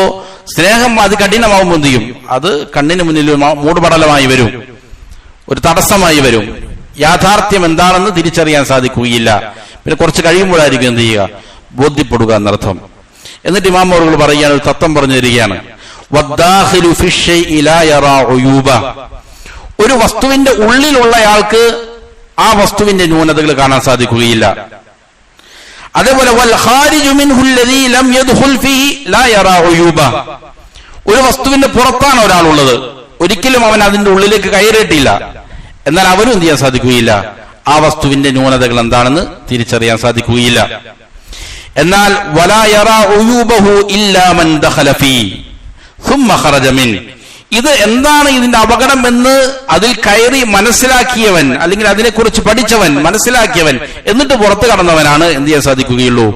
സ്നേഹം അത് കഠിനമാവുമ്പോൾ എന്ത് ചെയ്യും? അത് കണ്ണിന് മുന്നിൽ മൂടുപടലമായി വരും, ഒരു തടസ്സമായി വരും. യാഥാർത്ഥ്യം എന്താണെന്ന് തിരിച്ചറിയാൻ സാധിക്കുകയില്ല. പിന്നെ കുറച്ച് കഴിയുമ്പോഴായിരിക്കും എന്ത് ചെയ്യുക? ബോധ്യപ്പെടുക എന്നർത്ഥം. എന്നിട്ട് ഇമാം അവറുകൾ പറയുകയാണ്, ഒരു തത്വം പറഞ്ഞു തരികയാണ്, വദ്ദാഖിലു ഫിശ്ശൈഇ ലാ യറാ ഉയൂബ. ഒരു വസ്തുവിന്റെ ഉള്ളിലുള്ളയാൾക്ക് ആ വസ്തുവിന്റെ ന്യൂനതകൾ കാണാൻ സാധിക്കുകയില്ല. അതേപോലെ വൽ ഖാരിജു മിൻഹു അല്ലദീ ലം യദ്ഖുൽ ഫീഹി ലാ യറാ ഉയൂബ. ഒരു വസ്തുവിന്റെ പുറത്താണ് ഒരാളുള്ളത്, ഒരിക്കലും അവൻ അതിന്റെ ഉള്ളിലേക്ക് കയറിയിട്ടില്ല, എന്നാൽ അവനും എന്ത് ചെയ്യാൻ സാധിക്കുകയില്ല? ആ വസ്തുവിന്റെ ന്യൂനതകൾ എന്താണെന്ന് തിരിച്ചറിയാൻ സാധിക്കുകയില്ല. എന്നാൽ വലാ യറാ ഉയൂബഹു ഇല്ലാ മൻ ദഖല ഫീ സുമ്മ ഖറജ മിൻ. ഇത് എന്താണ് ഇതിന്റെ അപകടം എന്ന് അതിൽ കയറി മനസ്സിലാക്കിയവൻ, അല്ലെങ്കിൽ അതിനെക്കുറിച്ച് പഠിച്ചവൻ, മനസ്സിലാക്കിയവൻ, എന്നിട്ട് പുറത്തു കടന്നവനാണ് എന്ത് ചെയ്യാൻ സാധിക്കുകയുള്ളൂ?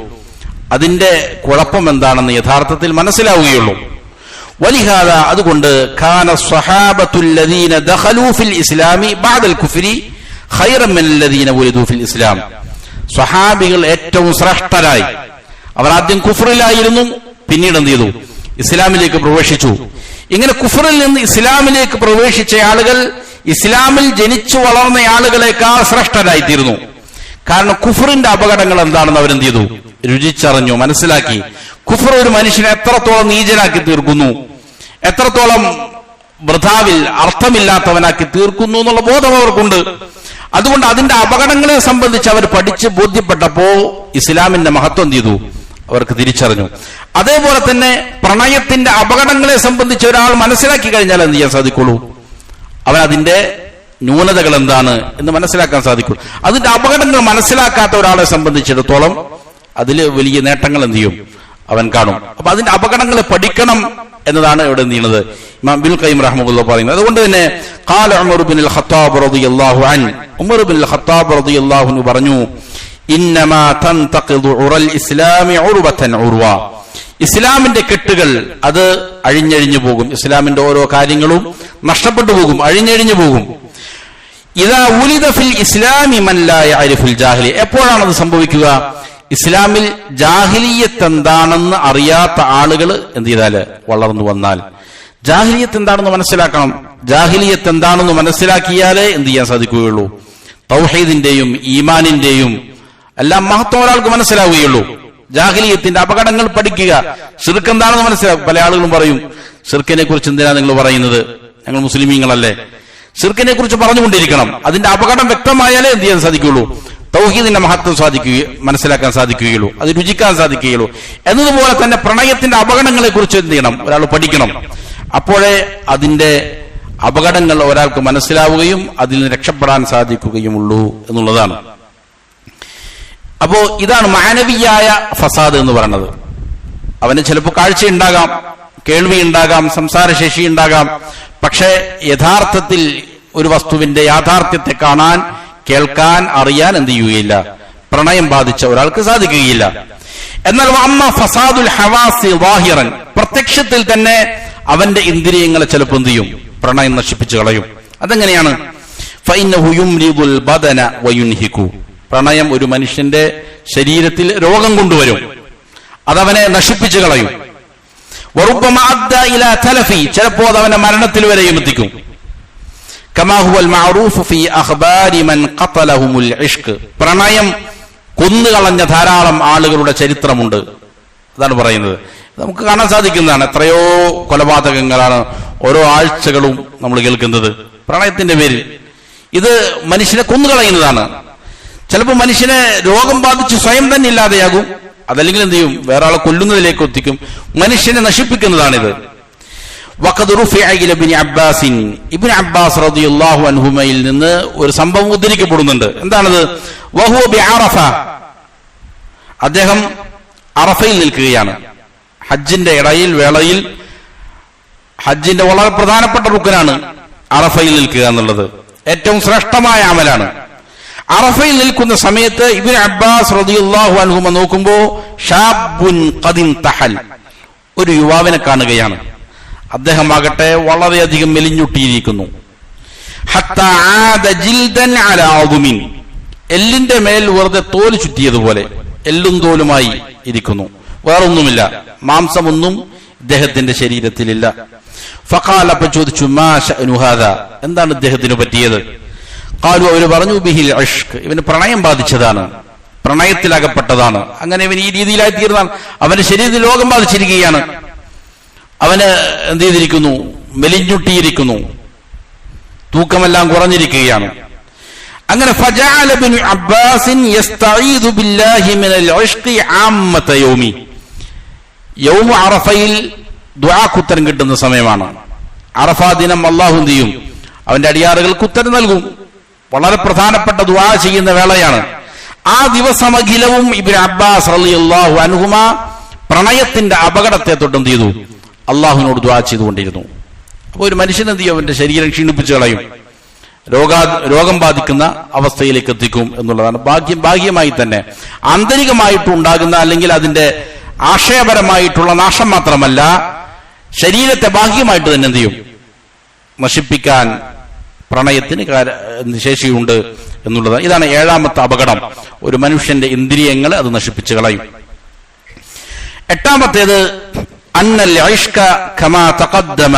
അതിന്റെ കുഴപ്പം എന്താണെന്ന് യഥാർത്ഥത്തിൽ മനസ്സിലാവുകയുള്ളൂ. വലിഹാദ, അതുകൊണ്ട് കാന സ്വഹാബത്തുൽ ലദീന ദഖലൂ ഫിൽ ഇസ്ലാമി ബഅദൽ കുഫ്രി ഖൈറൻ മിനൽ ലദീന ഉലിദൂ ഫിൽ ഇസ്ലാം. സ്വഹാബികൾ ഏറ്റവും ശ്രേഷ്ഠരായി. അവർ ആദ്യം കുഫറിലായിരുന്നു, പിന്നീട് എന്ത് ചെയ്തു? ഇസ്ലാമിലേക്ക് പ്രവേശിച്ചു. ഇങ്ങനെ കുഫറിൽ നിന്ന് ഇസ്ലാമിലേക്ക് പ്രവേശിച്ച ആളുകൾ ഇസ്ലാമിൽ ജനിച്ചു വളർന്ന ആളുകളെക്കാൾ ശ്രേഷ്ഠരായിത്തീരുന്നു. കാരണം കുഫറിന്റെ അപകടങ്ങൾ എന്താണെന്ന് അവരെന്ത് ചെയ്തു? രുചിച്ചറിഞ്ഞു, മനസ്സിലാക്കി. കുഫർ ഒരു മനുഷ്യനെ എത്രത്തോളം നീചനാക്കി തീർക്കുന്നു, എത്രത്തോളം വൃഥാവിൽ അർത്ഥമില്ലാത്തവനാക്കി തീർക്കുന്നു എന്നുള്ള ബോധം അവർക്കുണ്ട്. അതുകൊണ്ട് അതിന്റെ അപകടങ്ങളെ സംബന്ധിച്ച് അവർ പഠിച്ച് ബോധ്യപ്പെട്ടപ്പോ ഇസ്ലാമിന്റെ മഹത്വം എന്ത് ചെയ്തു? അവർക്ക് തിരിച്ചറിഞ്ഞു. അതേപോലെ തന്നെ പ്രണയത്തിന്റെ അപകടങ്ങളെ സംബന്ധിച്ച് ഒരാൾ മനസ്സിലാക്കി കഴിഞ്ഞാൽ എന്ത് ചെയ്യാൻ സാധിക്കുള്ളൂ? അവൻ അതിന്റെ ന്യൂനതകൾ എന്താണ് എന്ന് മനസ്സിലാക്കാൻ സാധിക്കുള്ളൂ. അതിന്റെ അപകടങ്ങൾ മനസ്സിലാക്കാത്ത ഒരാളെ സംബന്ധിച്ചിടത്തോളം അതിൽ വലിയ നേട്ടങ്ങൾ എന്ത് ചെയ്യും? അവൻ കാണും. അപ്പൊ അതിന്റെ അപകടങ്ങളെ പഠിക്കണം എന്നതാണ് ഇവിടെ എന്ത് ചെയ്യുന്നത്? ഇമാം ഇബ്നുൽ ഖയ്യിം റഹ്മത്തുള്ളാഹി പറയുന്നത്. അതുകൊണ്ട് തന്നെ ഖാല ഉമർ ഇബ്നുൽ ഖത്താബ് റളിയല്ലാഹു അൻഹു, ഉമർ ഇബ്നുൽ ഖത്താബ് റളിയല്ലാഹു അൻഹു പറഞ്ഞു, ഇന്നമാ തൻതഖിദു ഉറൽ ഇസ്ലാമി ഉർവതൻ ഉർവ. ഇസ്ലാമിന്റെ കെട്ടുകൾ അത് അഴിഞ്ഞഴിഞ്ഞു പോകും. ഇസ്ലാമിന്റെ ഓരോ കാര്യങ്ങളും നഷ്ടപ്പെട്ടു പോകും, അഴിഞ്ഞഴിഞ്ഞു പോകും. ഇദാ ഉലിദ ഫിൽ ഇസ്ലാമി മൻ ലാ യഅരിഫുൽ ജാഹിലി. എപ്പോഴാണ് അത് സംഭവിക്കുക? ഇസ്ലാമിൽ ജാഹിലിയത്ത് എന്താണെന്ന് അറിയാത്ത ആളുകൾ എന്ത് ചെയ്താല് വളർന്നു വന്നാൽ. ജാഹിലിയത്ത് എന്താണെന്ന് മനസ്സിലാക്കണം. ജാഹിലിയത്ത് എന്താണെന്ന് മനസ്സിലാക്കിയാലേ എന്ത് ചെയ്യാൻ സാധിക്കുകയുള്ളൂ? തൗഹീദിന്റെയും ഈമാനിന്റെയും എല്ലാം മഹത്വം ഒരാൾക്ക് മനസ്സിലാവുകയുള്ളൂ. ജാഹിലിയത്തിന്റെ അപകടങ്ങൾ പഠിക്കുക. ശിർക്ക് എന്താണെന്ന് മനസ്സിലാക്കും. പല ആളുകളും പറയും, ശിർക്കിനെ കുറിച്ച് എന്തിനാ നിങ്ങൾ പറയുന്നത്? ഞങ്ങൾ മുസ്ലിമീങ്ങളല്ലേ? ശിർക്കിനെ കുറിച്ച് പറഞ്ഞുകൊണ്ടിരിക്കണം. അതിന്റെ അപകടം വ്യക്തമായാലേ എന്ത് ചെയ്യാൻ സാധിക്കുകയുള്ളൂ? തൗഹീദിന്റെ മഹത്വം മനസ്സിലാക്കാൻ സാധിക്കുകയുള്ളൂ, അത് രുചിക്കാൻ സാധിക്കുകയുള്ളൂ. എന്നതുപോലെ തന്നെ പ്രണയത്തിന്റെ അപകടങ്ങളെ കുറിച്ച് എന്ത് ചെയ്യണം? ഒരാൾ പഠിക്കണം. അപ്പോഴേ അതിന്റെ അപകടങ്ങൾ ഒരാൾക്ക് മനസ്സിലാവുകയും അതിൽ നിന്ന് രക്ഷപ്പെടാൻ സാധിക്കുകയുമുള്ളൂ എന്നുള്ളതാണ്. അപ്പോ ഇതാണ് മാനവിയായ ഫസാദ് എന്ന് പറയുന്നത്. അവന് ചിലപ്പോൾ കാഴ്ചയുണ്ടാകാം, കേൾവി ഉണ്ടാകാം, സംസാരശേഷി ഉണ്ടാകാം. പക്ഷേ യഥാർത്ഥത്തിൽ ഒരു വസ്തുവിന്റെ യാഥാർത്ഥ്യത്തെ കാണാൻ, കേൾക്കാൻ, അറിയാൻ എന്ത് ചെയ്യുകയില്ല, പ്രണയം ബാധിച്ച ഒരാൾക്ക് സാധിക്കുകയില്ല. എന്നാൽ അമ്മ ഫസാദുൽ ഹവാസി വാഹിറൻ, പ്രത്യക്ഷത്തിൽ തന്നെ അവന്റെ ഇന്ദ്രിയങ്ങളെ ചിലപ്പോൾ എന്ത് ചെയ്യും, പ്രണയം നശിപ്പിച്ചു കളയും. അതെങ്ങനെയാണ്? ഫഇന്നഹു യുംരിദുൽ ബദന വയുൻഹികു, പ്രണയം ഒരു മനുഷ്യന്റെ ശരീരത്തിൽ രോഗം കൊണ്ടുവരും, അതവനെ നശിപ്പിച്ചു കളയും. വറുബ്ബമ അദ്ദ ഇലാ തലഫി, ചിലപ്പോൾ അത് അവന്റെ മരണത്തിൽ വരെയും എത്തിക്കും. കമാ ഹുവൽ മഅറൂഫ് ഫീ അഖ്ബാരി മൻ ഖതലഹുൽ ഇഷ്ക്, പ്രണയം കൊന്നുകളഞ്ഞ ധാരാളം ആളുകളുടെ ചരിത്രമുണ്ട്. അതാണ് പറയുന്നത്. നമുക്ക് കാണാൻ സാധിക്കുന്നതാണ്. എത്രയോ കൊലപാതകങ്ങളാണ് ഓരോ ആഴ്ചകളും നമ്മൾ കേൾക്കുന്നത് പ്രണയത്തിന്റെ പേരിൽ. ഇത് മനുഷ്യനെ കൊന്നുകളയുന്നതാണ്. ചിലപ്പോൾ മനുഷ്യനെ രോഗം ബാധിച്ച് സ്വയം തന്നെ ഇല്ലാതെയാകും, അതല്ലെങ്കിൽ എന്ത് ചെയ്യും, വേറെ ആളെ കൊല്ലുന്നതിലേക്ക് എത്തിക്കും. മനുഷ്യനെ നശിപ്പിക്കുന്നതാണിത്. വഖദ് റുഫിഅ ഇല ഇബ്നു അബ്ബാസിൻ, ഇബ്നു അബ്ബാസ് റളിയല്ലാഹു അൻഹുമയിൽ നിന്ന് ഒരു സംഭവം ഉദ്ധരിക്കപ്പെടുന്നുണ്ട്. എന്താണത്? വഹുവ ബിഅറഫ, അദ്ദേഹം അറഫയിൽ നിൽക്കുകയാണ്. ഹജ്ജിന്റെ ഇടയിൽ വേളയിൽ, ഹജ്ജിന്റെ വളരെ പ്രധാനപ്പെട്ട റുക്കനാണ് അറഫയിൽ നിൽക്കുക എന്നുള്ളത്. ഏറ്റവും ശ്രേഷ്ഠമായ അമലാണ്. അറഫയിൽ നിൽക്കുന്ന സമയത്ത് ഇബ്നു അബ്ബാസ് റളിയല്ലാഹു അൻഹുമ നോക്കുമ്പോ ഷാബുൻ ഖദിൻ തഹൽ, ഒരു യുവാവിനെ കാണുകയാണ്. അദ്ദേഹമാകട്ടെ വളരെയധികം മെലിഞ്ഞുട്ടിയിരിക്കുന്നു. ഹത്താ ആദ ജിൽദൻ അലാ അദുമിൻ, എല്ലിന്റെ മേൽ വെറുതെ തോല് ചുറ്റിയതുപോലെ എല്ലും തോലുമായി ഇരിക്കുന്നു, വേറൊന്നുമില്ല, മാംസമൊന്നും ഇദ്ദേഹത്തിന്റെ ശരീരത്തിലില്ല. ഫഖാല, അപ്പൊ ചോദിച്ചു, മാ ശഅനു ഹാദാ, എന്താണ് ഇദ്ദേഹത്തിന് പറ്റിയത്? ഖാലു, അവർ പറഞ്ഞു, ബിഹിൽ ഇഷ്ക്, ഇവന് പ്രണയം ബാധിച്ചതാണ്, പ്രണയത്തിലകപ്പെട്ടതാണ്, അങ്ങനെ ഇവൻ ഈ രീതിയിലായി തീർന്നാണ്. അവന്റെ ശരീരത്തിൽ രോഗം ബാധിച്ചിരിക്കുകയാണ്, അവന് എന്ത് ചെയ്തിരിക്കുന്നു, മെലിഞ്ഞുട്ടിയിരിക്കുന്നു, തൂക്കമെല്ലാം കുറഞ്ഞിരിക്കുകയാണ്. അങ്ങനെ ഫജഅല ഇബ്നു അബ്ബാസ് യസ്തഈദു ബില്ലാഹി മിനൽ ഇഷ്ഖി ആമ്മത യൗമി, യൗമു അറഫയിൽ ദുആക്ക് ഉത്തരം കിട്ടുന്ന സമയമാണ്. അറഫ ദിനം അല്ലാഹു എന്ത് ചെയ്യും, അവന്റെ അടിയാറുകൾക്ക് ഉത്തരം നൽകും. വളരെ പ്രധാനപ്പെട്ട ദുആ ചെയ്യുന്ന വേളയാണ്. ആ ദിവസമഖിലവും ഇബ്നു അബ്ബാസ് റളിയല്ലാഹു അൻഹുമ പ്രണയത്തിന്റെ അപകടത്തെ തൊട്ട് എന്ത് ചെയ്തു, അള്ളാഹുവിനോട് ദുആ ചെയ്തുകൊണ്ടിരുന്നു. അപ്പോൾ ഒരു മനുഷ്യൻ എന്ത് ചെയ്യും, അവന്റെ ശരീരം ക്ഷീണിപ്പിച്ചു കളയും, രോഗം ബാധിക്കുന്ന അവസ്ഥയിലേക്ക് എത്തിക്കും എന്നുള്ളതാണ്. ഭാഗ്യമായി തന്നെ ആന്തരികമായിട്ടുണ്ടാകുന്ന, അല്ലെങ്കിൽ അതിന്റെ ആശയപരമായിട്ടുള്ള നാശം മാത്രമല്ല, ശരീരത്തെ ഭാഗ്യമായിട്ട് തന്നെ എന്ത് ചെയ്യും, നശിപ്പിക്കാൻ പ്രണയത്തിന് ശേഷിയുണ്ട് എന്നുള്ളതാണ്. ഇതാണ് ഏഴാമത്തെ അപകടം. ഒരു മനുഷ്യന്റെ ഇന്ദ്രിയങ്ങളെ അത് നശിപ്പിച്ചു കളയും. എട്ടാമത്തേത്, അന്നൽ ഇഷ്ക കമാ തഖദ്ദമ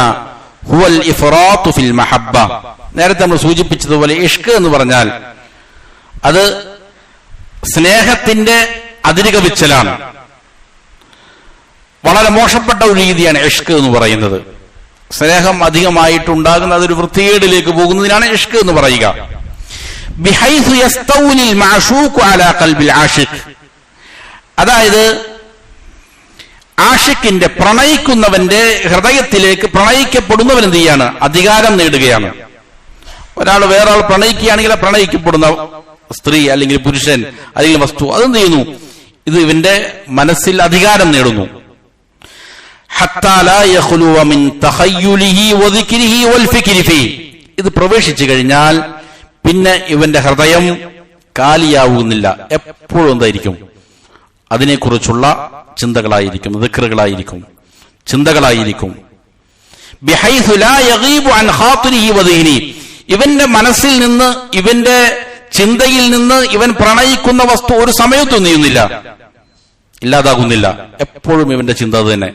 ഹുവൽ ഇഫ്റാത്തു ഫിൽ മഹബ്ബ. നേരത്തെ നമ്മൾ സൂചിപ്പിച്ചതുപോലെ ഇഷ്ക് എന്ന് പറഞ്ഞാൽ അത് സ്നേഹത്തിന്റെ അതിരുകവിച്ചലാണ്. വളരെ മോശപ്പെട്ട ഒരു രീതിയാണ് ഇഷ്ക് എന്ന് പറയുന്നത്. സ്നേഹം അധികമായിട്ടുണ്ടാകുന്ന അതൊരു വൃത്തികേടിലേക്ക് പോകുന്നതിനാണ് ഇഷ്ക് എന്ന് പറയുക. ബിഹൈസു യസ്തൗലിൽ മഅശൂഖു അലാ ഖൽബിൽ ആഷിഖ്, അതായത് ആഷിഖിന്റെ, പ്രണയിക്കുന്നവന്റെ ഹൃദയത്തിലേക്ക് പ്രണയിക്കപ്പെടുന്നവൻ എന്ത് ചെയ്യാണ്, അധികാരം നേടുകയാണ്. ഒരാൾ വേറൊരാൾ പ്രണയിക്കുകയാണെങ്കിൽ പ്രണയിക്കപ്പെടുന്ന സ്ത്രീ അല്ലെങ്കിൽ പുരുഷൻ അല്ലെങ്കിൽ വസ്തു അതെന്ത് ചെയ്യുന്നു, ഇത് ഇവന്റെ മനസ്സിൽ അധികാരം നേടുന്നു. ഹത്താ ലാ യഖ്ലുവ മിൻ തഖയ്യുലിഹി വദിക്രിഹി വൽഫിക്രി ഫീ, ഇത് പ്രവേശിച്ചു കഴിഞ്ഞാൽ പിന്നെ ഇവന്റെ ഹൃദയം കാലിയാവുന്നില്ല, എപ്പോഴും എന്തായിരിക്കും, അതിനെക്കുറിച്ചുള്ള ചിന്തകളായിരിക്കും, ദിക്റുകളായിരിക്കും, ചിന്തകളായിരിക്കും. ബിഹൈസു ലാ യഗീബു അൻ ഖാതിരിഹി വദീനി, ഇവന്റെ മനസ്സിൽ നിന്ന്, ഇവന്റെ ചിന്തയിൽ നിന്ന് ഇവൻ പ്രണയിക്കുന്ന വസ്തു ഒരു സമയത്തും നീയുന്നില്ല, ഇല്ലാതാകുന്നില്ല. എപ്പോഴും ഇവന്റെ ചിന്ത അത് തന്നെ,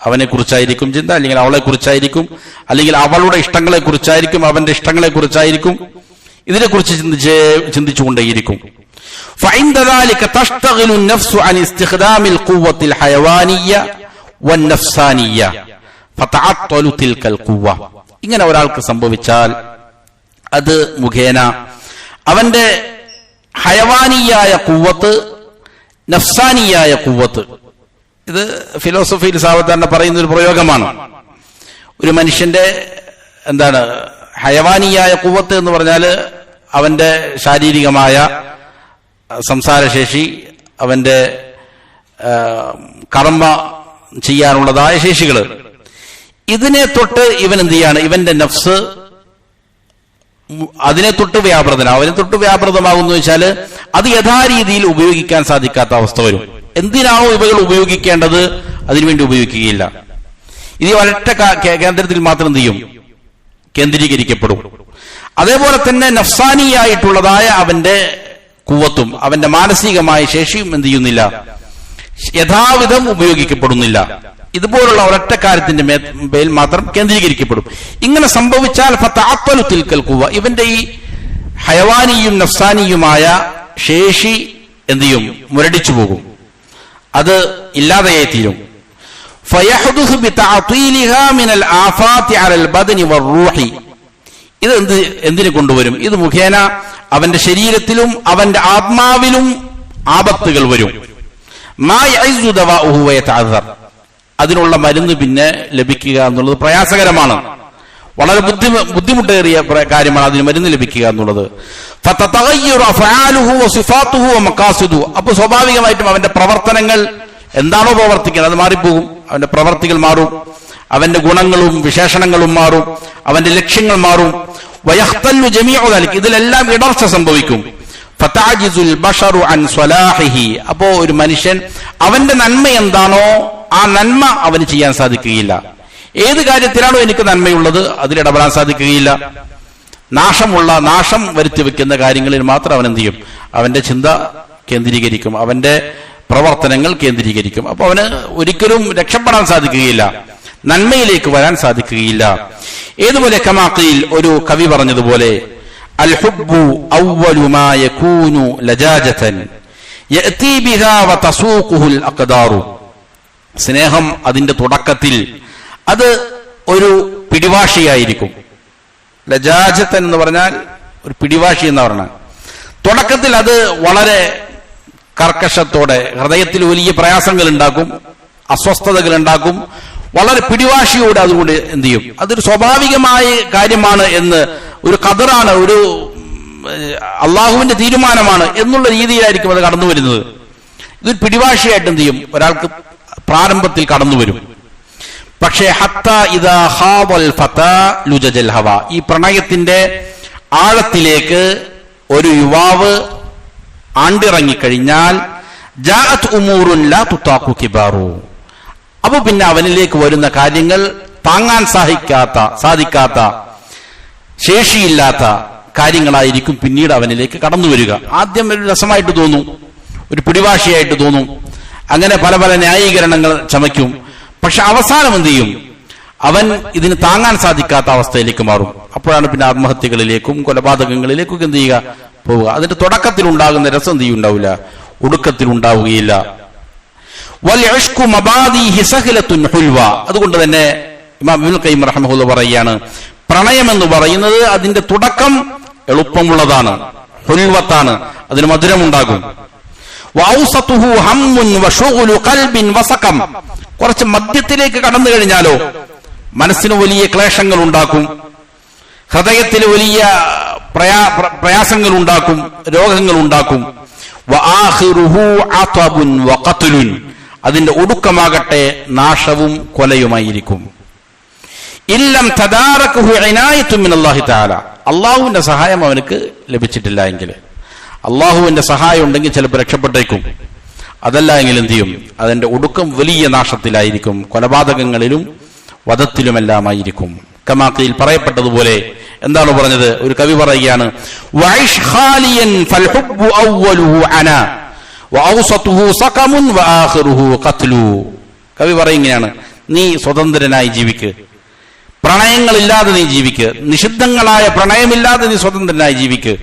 അവനെ കുറിച്ചായിരിക്കും ചിന്ത, അല്ലെങ്കിൽ അവളെ കുറിച്ചായിരിക്കും, അല്ലെങ്കിൽ അവളുടെ ഇഷ്ടങ്ങളെ കുറിച്ചായിരിക്കും, അവന്റെ ഇഷ്ടങ്ങളെ കുറിച്ചായിരിക്കും, ഇതിനെക്കുറിച്ച് ചിന്തിച്ചുകൊണ്ടേയിരിക്കും. فعند ذلك تشتغل النفس عن استخدام القوة الحيوانية والنفسانية فتعطل تلك القوة. ഇങ്ങനെ ഒരാൾക്ക് സംഭവിച്ചാൽ അത് മുഖേന അവന്റെ ഹയവാനിയായ ഖുവ്വത്ത്, നഫ്സാനിയായ ഖുവ്വത്ത്, ഇത് ഫിലോസഫിയിൽ സാധാരണ പറയുന്ന ഒരു പ്രയോഗമാണ്. ഒരു മനുഷ്യന്റെ എന്താണ് ഹയവാനിയായ ഖുവ്വത്ത് എന്ന് പറഞ്ഞാൽ അവന്റെ ശാരീരികമായ സംസാരശേഷി, അവന്റെ കർമ്മ ചെയ്യാനുള്ളതായ ശേഷികൾ, ഇതിനെ തൊട്ട് ഇവൻ എന്ത് ചെയ്യാണ്, ഇവന്റെ നഫ്സ് അതിനെ തൊട്ട് വ്യാപൃതനാവും. അതിനെ തൊട്ട് വ്യാപൃതമാകുന്നു വെച്ചാൽ അത് യഥാരീതിയിൽ ഉപയോഗിക്കാൻ സാധിക്കാത്ത അവസ്ഥ വരും. എന്തിനാണോ ഇവകൾ ഉപയോഗിക്കേണ്ടത് അതിനുവേണ്ടി ഉപയോഗിക്കുകയില്ല. ഇത് ഒരൊറ്റ കേന്ദ്രത്തിൽ മാത്രം എന്ത് ചെയ്യും? കേന്ദ്രീകരിക്കപ്പെടും. അതേപോലെ തന്നെ നഫ്സാനിയായിട്ടുള്ളതായ അവന്റെ കുവ്വത്തും അവന്റെ മാനസികമായ ശേഷിയും എന്ത് ചെയ്യുന്നില്ല? യഥാവിധം ഉപയോഗിക്കപ്പെടുന്നില്ല. ഇതുപോലുള്ള ഒരൊറ്റ കാര്യത്തിന്റെ മേൽ മാത്രം കേന്ദ്രീകരിക്കപ്പെടും. ഇങ്ങനെ സംഭവിച്ചാൽ ഫതഅത്തലു തിൽക്കൽ ഖുവ്വ, ഇവന്റെ ഈ ഹയവാനിയും നഫ്സാനിയുമായ ശേഷി എന്ത് ചെയ്യും? മുരടിച്ചു പോകും, അത് ഇല്ലാതെയായി തീരും. ഫയഹ്ദുസു ബിതഅതീലിഹാ മിനൽ ആഫാതി അലൽ ബദനി വറൂഹി, ഇത് എന്തിനെ കൊണ്ടുവരും? ഇത് മുഖേന അവന്റെ ശരീരത്തിലും അവന്റെ ആത്മാവിലും ആപത്തുകൾ വരും. മാ യഅ്സു ദവാഉഹു വയതഅദർ, അതിനുള്ള മരുന്ന് പിന്നെ ലഭിക്കുക എന്നുള്ളത് പ്രയാസകരമാണ്, വളരെ ബുദ്ധിമുട്ടേറിയ കാര്യമാണ് അതിന് മരുന്ന് ലഭിക്കുക എന്നുള്ളത്. ഫതതഗയ്യറു അഫ്ആലുഹു വസിഫാതുഹു വമഖാസിദുഹു, അപ്പോൾ സ്വാഭാവികമായിട്ടും അവന്റെ പ്രവർത്തനങ്ങൾ എന്താണോ പ്രവർത്തിക്കുന്നത് അത് മാറിപ്പോകും. അവന്റെ പ്രവർത്തികൾ മാറും, അവന്റെ ഗുണങ്ങളും വിശേഷണങ്ങളും മാറും, അവന്റെ ലക്ഷ്യങ്ങൾ മാറും. വയഖ്തല്ലു ജമീഉ ദാലിക, ഇതിലെല്ലാം ഇടർച്ച സംഭവിക്കും. ഫതഅജിസുൽ ബശറു അൻ സ്വലാഹിഹി, അപ്പോ ഒരു മനുഷ്യൻ അവന്റെ നന്മ എന്താണോ ആ നന്മ അവന് ചെയ്യാൻ സാധിക്കുകയില്ല. ഏത് കാര്യത്തിലാണോ എനിക്ക് നന്മയുള്ളത് അതിലിടപെടാൻ സാധിക്കുകയില്ല. നാശം വരുത്തി വെക്കുന്ന കാര്യങ്ങളിൽ മാത്രം അവൻ എന്ത് ചെയ്യും? അവന്റെ ചിന്ത കേന്ദ്രീകരിക്കും, അവന്റെ പ്രവർത്തനങ്ങൾ കേന്ദ്രീകരിക്കും. അപ്പൊ അവന് ഒരിക്കലും രക്ഷപ്പെടാൻ സാധിക്കുകയില്ല, നന്മയിലേക്ക് വരാൻ സാധിക്കുകയില്ല. ഏതുപോലെ കമാഖീൽ, ഒരു കവി പറഞ്ഞതുപോലെ, അൽ ഹുബ്ബു അവ്വലു മാ യകൂനു ലജാജതൻ യഅതി ബിഹാ വതസൂഖുൽ അഖ്ദാറു, സ്നേഹം അതിന്റെ തുടക്കത്തിൽ അത് ഒരു പിടിവാശിയായിരിക്കും. ലജാജതൻ എന്ന് പറഞ്ഞാൽ ഒരു പിടിവാശി എന്ന് പറഞ്ഞാൽ തുടക്കത്തിൽ അത് വളരെ കർക്കശത്തോടെ ഹൃദയത്തിൽ വലിയ പ്രയാസങ്ങൾ ഉണ്ടാക്കും, അസ്വസ്ഥതകൾ ഉണ്ടാക്കും, വളരെ പിടിവാശിയോടെ അതുകൊണ്ട് എന്ത് ചെയ്യും? അതൊരു സ്വാഭാവികമായ കാര്യമാണ് എന്ന്, ഒരു ഖദറാണ്, ഒരു അള്ളാഹുവിന്റെ തീരുമാനമാണ് എന്നുള്ള രീതിയിലായിരിക്കും അത് കടന്നു വരുന്നത്. ഇതൊരു പിടിവാശിയായിട്ട് എന്ത് ചെയ്യും? ഒരാൾക്ക് പ്രാരംഭത്തിൽ കടന്നു വരും. പക്ഷേ ഹത്താ ഇദാ ഖാദൽ ഫതാ ലുജജൽ ഹവ, ഈ പ്രണയത്തിന്റെ ആഴത്തിലേക്ക് ഒരു യുവാവ് ആണ്ടിറങ്ങിക്കഴിഞ്ഞാൽ ജാഅത് ഉമൂറുൻ ലാ തുതാഖു കിബാറു, അപ്പൊ പിന്നെ അവനിലേക്ക് വരുന്ന കാര്യങ്ങൾ താങ്ങാൻ സാധിക്കാത്ത ശേഷിയില്ലാത്ത കാര്യങ്ങളായിരിക്കും പിന്നീട് അവനിലേക്ക് കടന്നു വരിക. ആദ്യം ഒരു രസമായിട്ട് തോന്നും, ഒരു പിടിവാശിയായിട്ട് തോന്നും, അങ്ങനെ പല പല ന്യായീകരണങ്ങൾ ചമയ്ക്കും. പക്ഷെ അവസാനം എന്ത് ചെയ്യും? അവൻ ഇതിന് താങ്ങാൻ സാധിക്കാത്ത അവസ്ഥയിലേക്ക് മാറും. അപ്പോഴാണ് പിന്നെ ആത്മഹത്യകളിലേക്കും കൊലപാതകങ്ങളിലേക്കും എന്ത് ചെയ്യുക? പോവുക. അതിന്റെ തുടക്കത്തിൽ ഉണ്ടാകുന്ന രസം എന്ത് ഉണ്ടാവില്ല, ഒടുക്കത്തിൽ ഉണ്ടാവുകയില്ല. അതുകൊണ്ട് തന്നെ ഇമാം ഇബ്നുൽ ഖയ്യിം റഹിമഹുല്ലാഹ് പറയുകയാണ്, പ്രണയം എന്ന് പറയുന്നത് അതിന്റെ തുടക്കം എളുപ്പമുള്ളതാണ്, ഹുൽവത്താണ്, അതിന് മധുരമുണ്ടാകും. കുറച്ച് മദ്യത്തിലേക്ക് കടന്നു കഴിഞ്ഞാലോ മനസ്സിന് വലിയ ക്ലേശങ്ങൾ ഉണ്ടാക്കും, ഹൃദയത്തിന് വലിയ പ്രയാസങ്ങൾ ഉണ്ടാക്കും, രോഗങ്ങൾ ഉണ്ടാക്കും. അതിന്റെ ഒടുക്കമാകട്ടെ നാശവും കൊലയുമായിരിക്കും. ഇല്ലം തദാറകഹു ഇനായത്തുൻ മിനല്ലാഹി തആല, അല്ലാഹുവിന്റെ സഹായം അവനക്ക് ലഭിച്ചിട്ടില്ല എങ്കിൽ, അല്ലാഹുവിന്റെ സഹായം ഉണ്ടെങ്കിൽ ചിലപ്പോൾ രക്ഷപ്പെട്ടേക്കും. അതല്ല എങ്കിൽ എന്ത് ചെയ്യും? അതിന്റെ ഒടുക്കം വലിയ നാശത്തിലായിരിക്കും, കൊലപാതകങ്ങളിലും വധത്തിലുമെല്ലാമായിരിക്കും. കമാഖീൽ പറയപ്പെട്ടതുപോലെ എന്താണ് പറഞ്ഞത്? ഒരു കവി പറയുകയാണ്, വഇഷ് ഖാലിയൻ ഫൽഹുബ്ബു അവ്വലുഹു അനാ വഔസതുഹു സഖമുൻ വആഖിറുഹു ഖത്ലു. കവി പറയുകയാണ്, നീ സ്വതന്ത്രനായി ജീവിക്ക്, പ്രണയങ്ങളില്ലാതെ നീ ജീവിക്ക്, നിഷിദ്ധങ്ങളായ പ്രണയമില്ലാതെ നീ സ്വതന്ത്രനായി ജീവിക്ക്.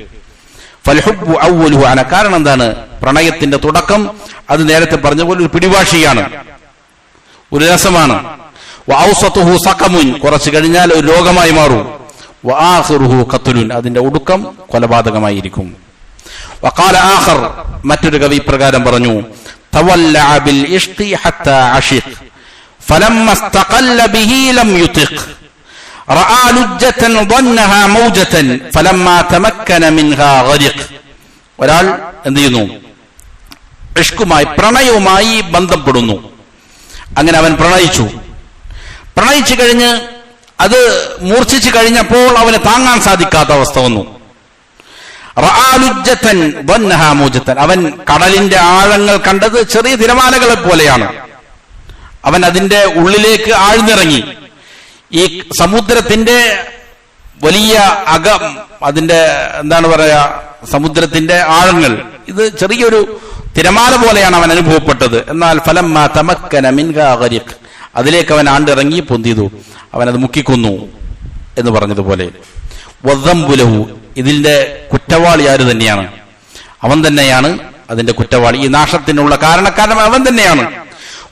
ഫൽഹുബ്ബു അവ്വലുഹു അനാ, കാരണം എന്താണ്? പ്രണയത്തിന്റെ തുടക്കം അത് നേരത്തെ പറഞ്ഞ പോലെ ഒരു പിടിവാശിയാണ്, ഒരു രസമാണ്. വഔസതുഹു സഖമുൻ, കുറച്ചു കഴിഞ്ഞാൽ ഒരു രോഗമായി മാറും. വആഖിറുഹു ഖത്ലുൻ, അതിന്റെ ഒടുക്കം കൊലപാതകമായിരിക്കും. വഖാല ആഖർ, മറ്റൊരു കവി പ്രകാരം പറഞ്ഞു, തവല്ലഅ ബിൽ ഇഷ്ഖി ഹത്താ അശിഖ് ഫലമ്മ ഇസ്തഖല്ല ബിഹി ലം യുതിഖ് റആ ലുജ്ജതൻ ظنها മൗജതൻ ഫലമ്മ തമക്കന മിൻഹാ ഗരിഖ്. ഒരാൾ എന്ത് ചെയ്യുന്നു? ഇഷ്കുമായി, പ്രണയവുമായി ബന്ധപ്പെടുന്നു. അങ്ങനെ അവൻ പ്രണയിച്ചു കഴിഞ്ഞ് അത് മൂർച്ഛിച്ചു കഴിഞ്ഞപ്പോൾ അവന് താങ്ങാൻ സാധിക്കാത്ത അവസ്ഥ വന്നു. അവൻ കടലിന്റെ ആഴങ്ങൾ കണ്ടത് ചെറിയ തിരമാലകളെ പോലെയാണ്. അവൻ അതിന്റെ ഉള്ളിലേക്ക് ആഴ്ന്നിറങ്ങി. ഈ സമുദ്രത്തിന്റെ വലിയ അതിന്റെ എന്താണ് പറയാ, സമുദ്രത്തിന്റെ ആഴങ്ങൾ, ഇത് ചെറിയൊരു തിരമാല പോലെയാണ് അവൻ അനുഭവപ്പെട്ടത്. എന്നാൽ ഫലമ്മ തമക്കന മിൻഹാ ഗരിഖ്, അതിലേക്ക് അവൻ ആണ്ടിറങ്ങി പൊന്തിയതു, അവനത് മുക്കിക്കൊന്നു എന്ന് പറഞ്ഞതുപോലെ. വദ്ദംബുലഹു, ഇതിന്റെ കുറ്റവാളി ആര് തന്നെയാണ്? അവൻ തന്നെയാണ് അതിന്റെ കുറ്റവാളി. ഈ നാശത്തിനുള്ള കാരണക്കാരൻ അവൻ തന്നെയാണ്.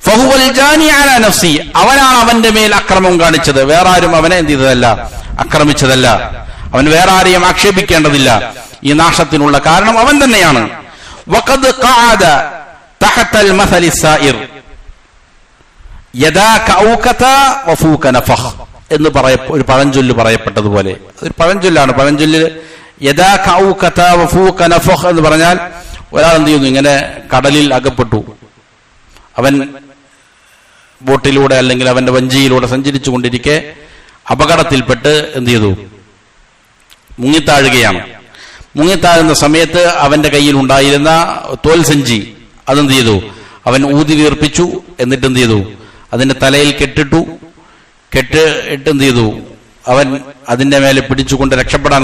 ഫഹുവൽ ജാനി അലാ നഫ്സി, അവനാണ് അവന്റെ മേൽ അക്രമം കാണിച്ചത്. വേറെ ആരും അവനെ എന്ത് ചെയ്തതല്ല, ആക്രമിച്ചതല്ല. അവൻ വേറെ ആരെയും ആക്ഷേപിക്കേണ്ടതില്ല. ഈ നാശത്തിനുള്ള കാരണം അവൻ തന്നെയാണ്. വഖദ് ഖഅദ തഹതൽ മസലി സായിർ യദാക ഔകത വഫൂക നഫഖ് എന്ന് ഒരു പഴഞ്ചൊല്ല് പറയപ്പെട്ടതുപോലെ, ഒരു പഴഞ്ചൊല്ലാണ്. പഴഞ്ചൊല്ല് യദാക ഔകത വഫൂക നഫഖ് എന്ന് പറഞ്ഞാൽ ഒരാൾ എന്ത് ചെയ്യുന്നു, ഇങ്ങനെ കടലിൽ അകപ്പെട്ടു, അവൻ ബോട്ടിലൂടെ അല്ലെങ്കിൽ അവന്റെ വഞ്ചിയിലൂടെ സഞ്ചരിച്ചു കൊണ്ടിരിക്കെ അപകടത്തിൽപ്പെട്ട് എന്ത് ചെയ്തു, മുങ്ങിത്താഴുകയാണ്. മുങ്ങിത്താഴുന്ന സമയത്ത് അവന്റെ കയ്യിൽ ഉണ്ടായിരുന്ന തോൽ സഞ്ചി അതെന്ത് ചെയ്തു, അവൻ ഊതി വീർപ്പിച്ചു. എന്നിട്ട് എന്ത് ചെയ്തു, അതിന്റെ തലയിൽ കെട്ടിട്ട് എന്ത് ചെയ്തു, അവൻ അതിന്റെ മേലെ പിടിച്ചുകൊണ്ട് രക്ഷപ്പെടാൻ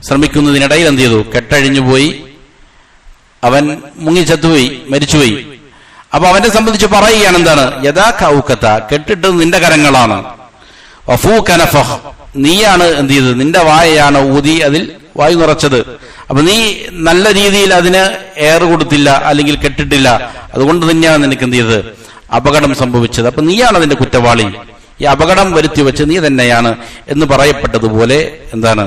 ശ്രമിക്കുന്നതിനിടയിൽ എന്ത് ചെയ്തു, കെട്ടഴിഞ്ഞു പോയി, അവൻ മുങ്ങിച്ചത്തുപോയി, മരിച്ചുപോയി. അപ്പൊ അവനെ സംബന്ധിച്ച് പറയുകയാണ് എന്താണ്, യഥാ കൗക്കത്ത, കെട്ടിട്ടത് നിന്റെ കരങ്ങളാണ്, വഫൂക നഫഖ്, നീയാണ് എന്ത് ചെയ്തത്, നിന്റെ വായയാണ് ഊതി അതിൽ വായു നിറച്ചത്. അപ്പൊ നീ നല്ല രീതിയിൽ അതിന് എയർ കൊടുത്തില്ല, അല്ലെങ്കിൽ കെട്ടിട്ടില്ല, അതുകൊണ്ട് തന്നെയാണ് നിനക്ക് എന്ത് ചെയ്തത്, അപകടം സംഭവിച്ചത്. അപ്പൊ നീയാണ് അതിന്റെ കുറ്റവാളി, ഈ അപകടം വരുത്തി വെച്ച് നീ തന്നെയാണ് എന്ന് പറയപ്പെട്ടതുപോലെ എന്താണ്,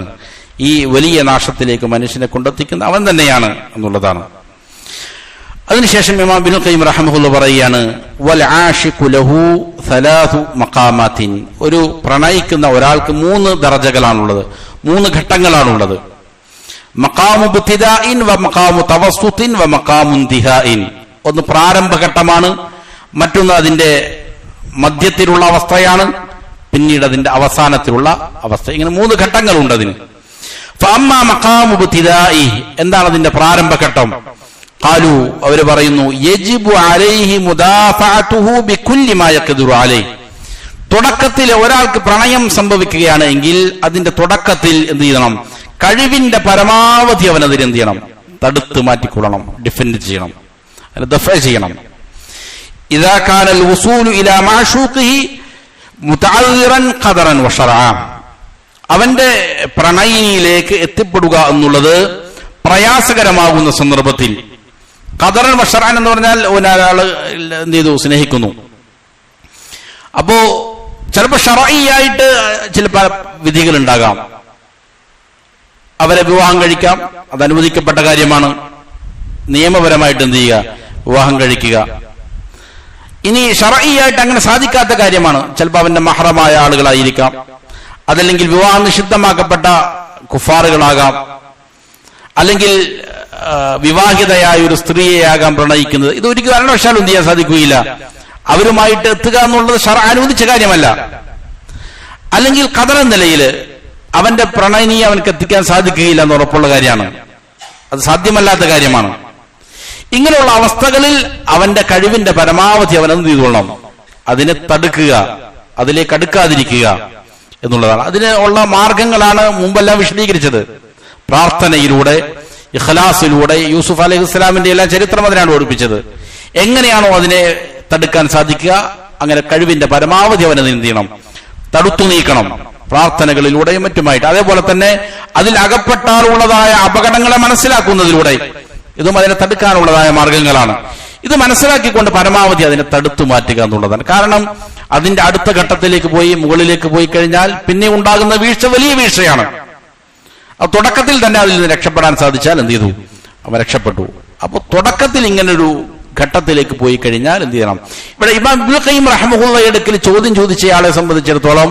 ഈ വലിയ നാശത്തിലേക്ക് മനുഷ്യനെ കൊണ്ടെത്തിക്കുന്ന അവൻ തന്നെയാണ് എന്നുള്ളതാണ്. അതിനുശേഷം ഇമാം ഇബ്നുൽ ഖയ്യിം റഹിമഹുല്ലാഹ് പറയുകയാണ്, വൽ ആശിഖു ലഹു സലാസു മഖാമാത്തിൻ, ഒരു പ്രണയിക്കുന്ന ഒരാൾക്ക് 3 ദറജകളാണുള്ളത്, 3 ഘട്ടങ്ങളാണുള്ളത്. മഖാമു ഇബ്തിദാഇൻ വ മഖാമു തവസ്സുത്തിൻ വ മഖാമു ഇന്തിഹാഇൻ. ഒന്ന് പ്രാരംഭഘട്ടമാണ്, മറ്റൊന്ന് അതിന്റെ മധ്യത്തിലുള്ള അവസ്ഥയാണ്, പിന്നീട് അതിന്റെ അവസാനത്തിലുള്ള അവസ്ഥ. ഇങ്ങനെ 3 ഘട്ടങ്ങളുണ്ട് അതിന്. ഫഅമ്മാ മഖാമു ഇബ്തിദാഇ, എന്താണ് അതിന്റെ പ്രാരംഭഘട്ടം? ഖാലു, അവർ പറയുന്നു, യജിബു അലൈഹി മുദാഫഅതുഹു ബികുല്ലി മാ യഖ്ദിറു അലൈഹി. തുടക്കത്തിൽ ഒരാൾക്ക് പ്രണയം സംഭവിക്കുകയാണ് എങ്കിൽ അതിന്റെ തുടക്കത്തിൽ എന്ത് ചെയ്യണം, കഴിവിന്റെ പരമാവധി അവനതിന് എന്ത് ചെയ്യണം, തടുത്ത് മാറ്റിക്കൊള്ളണം, ഡിഫെൻഡ് ചെയ്യണം, ദഫ ചെയ്യണം. ഇദാ കാനൽ വുസൂലു ഇലാ മാശൂഖിഹി മുതഅദ്ദിറൻ ഖദറൻ വശറഅ, അവന്റെ പ്രണയിനിയിലേക്ക് എത്തിപ്പെടുക എന്നുള്ളത് പ്രയാസകരമാകുന്ന സന്ദർഭത്തിൽ, ഖദറൻ വശറഅൻ എന്ന് പറഞ്ഞാൽ ഒരാൾ എന്ത് ചെയ്തു, സ്നേഹിക്കുന്നു. അപ്പോ ചിലപ്പോൾ ശറഈയായിട്ട് ചില വിധികൾ ഉണ്ടാകാം, അവരെ വിവാഹം കഴിക്കാം, അത് അനുവദിക്കപ്പെട്ട കാര്യമാണ്. നിയമപരമായിട്ട് എന്ത് ചെയ്യുക, വിവാഹം കഴിക്കുക. ഇനി ശറഈയായിട്ട് അങ്ങനെ സാധിക്കാത്ത കാര്യമാണ്, ചിലപ്പോൾ അവന്റെ മഹ്റമായ ആളുകളായിരിക്കാം, അതല്ലെങ്കിൽ വിവാഹം നിഷിദ്ധമാക്കപ്പെട്ട കുഫാറുകളാകാം, അല്ലെങ്കിൽ വിവാഹിതയായ ഒരു സ്ത്രീയെയാകാം പ്രണയിക്കുന്നത്. ഇത് ഒരിക്കലും കാരണവശാലും എന്ത് ചെയ്യാൻ സാധിക്കുകയില്ല, അവരുമായിട്ട് എത്തുക എന്നുള്ളത് ശർഅ അനുവദിച്ച കാര്യമല്ല. അല്ലെങ്കിൽ ഖദർ നിലയിൽ അവന്റെ പ്രണയിനിയെ അവനക്ക് എത്തിക്കാൻ സാധിക്കുകയില്ല എന്ന് ഉറപ്പുള്ള കാര്യമാണ്, അത് സാധ്യമല്ലാത്ത കാര്യമാണ്. ഇങ്ങനെയുള്ള അവസ്ഥകളിൽ അവന്റെ കഴിവിന്റെ പരമാവധി അവൻ എന്ത് ചെയ്തുകൊള്ളണം, അതിനെ തടുക്കുക, അതിലേക്ക് അടുക്കാതിരിക്കുക എന്നുള്ളതാണ്. അതിന് ഉള്ള മാർഗങ്ങളാണ് മുമ്പെല്ലാം വിശദീകരിച്ചത്. പ്രാർത്ഥനയിലൂടെ, ഇഖ്ലാസിലൂടെ, യൂസുഫ് അലൈഹിസ്സലാമിന്റെ എല്ലാം ചരിത്രം അതിനാണ് ഓടിപ്പിച്ചത്. എങ്ങനെയാണോ അതിനെ തടുക്കാൻ സാധിക്കുക, അങ്ങനെ കഴിവിന്റെ പരമാവധി അവനെ എന്ത് ചെയ്യണം, തടുത്തു നീക്കണം, പ്രാർത്ഥനകളിലൂടെയും മറ്റുമായിട്ട്. അതേപോലെ തന്നെ അതിൽ അകപ്പെട്ടാറുള്ളതായ അപകടങ്ങളെ മനസ്സിലാക്കുന്നതിലൂടെ, ഇതും അതിനെ തടുക്കാനുള്ളതായ മാർഗങ്ങളാണ്. ഇത് മനസ്സിലാക്കിക്കൊണ്ട് പരമാവധി അതിനെ തടുത്തു മാറ്റുക എന്നുള്ളതാണ്. കാരണം അതിന്റെ അടുത്ത ഘട്ടത്തിലേക്ക് പോയി, മുകളിലേക്ക് പോയി കഴിഞ്ഞാൽ പിന്നെ ഉണ്ടാകുന്ന വീഴ്ച വലിയ വീഴ്ചയാണ്. അത് തുടക്കത്തിൽ തന്നെ അതിൽ നിന്ന് രക്ഷപ്പെടാൻ സാധിച്ചാൽ എന്ത് ചെയ്തു, അവൻ രക്ഷപ്പെട്ടു. അപ്പൊ തുടക്കത്തിൽ ഇങ്ങനൊരു ഘട്ടത്തിലേക്ക് പോയി കഴിഞ്ഞാൽ എന്ത് ചെയ്യണം? ഇവിടെ ഇമാം ഇബ്നുൽ ഖയ്യിം റഹിമഹുള്ളാഹി അടുക്കൽ ചോദ്യം ചോദിച്ചയാളെ സംബന്ധിച്ചിടത്തോളം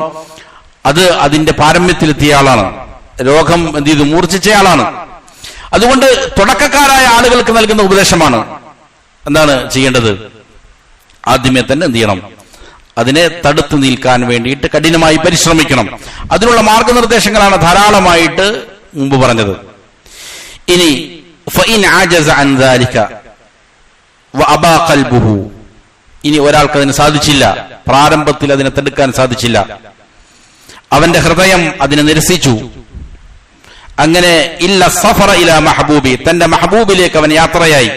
അത് അതിന്റെ പാരമ്യത്തിലെത്തിയ ആളാണ്, രോഗം എന്ത് ചെയ്തു, മൂർച്ഛിച്ചയാളാണ്. അതുകൊണ്ട് തുടക്കക്കാരായ ആളുകൾക്ക് നൽകുന്ന ഉപദേശമാണ്, എന്താണ് ചെയ്യേണ്ടത്? ആദ്യമേ തന്നെ എന്ത് ചെയ്യണം, അതിനെ തടുത്തു നിൽക്കാൻ വേണ്ടിയിട്ട് കഠിനമായി പരിശ്രമിക്കണം. അതിനുള്ള മാർഗനിർദ്ദേശങ്ങളാണ് ധാരാളമായിട്ട് മുമ്പ് പറഞ്ഞത്. ഇനി ഫഇൻ അജസ അൻ ദാലിക വഅബാ ഖൽബുഹു, ഇനി ഒരാൾക്ക് അതിന് സാധിച്ചില്ല, പ്രാരംഭത്തിൽ അതിനെ തടുക്കാൻ സാധിച്ചില്ല, അവന്റെ ഹൃദയം അതിനെ നിരസിച്ചു, അങ്ങനെ ഇല്ല സഫറ ഇലാ മഹബൂബി, തന്റെ മഹബൂബിലേക്ക് അവൻ യാത്രയായി,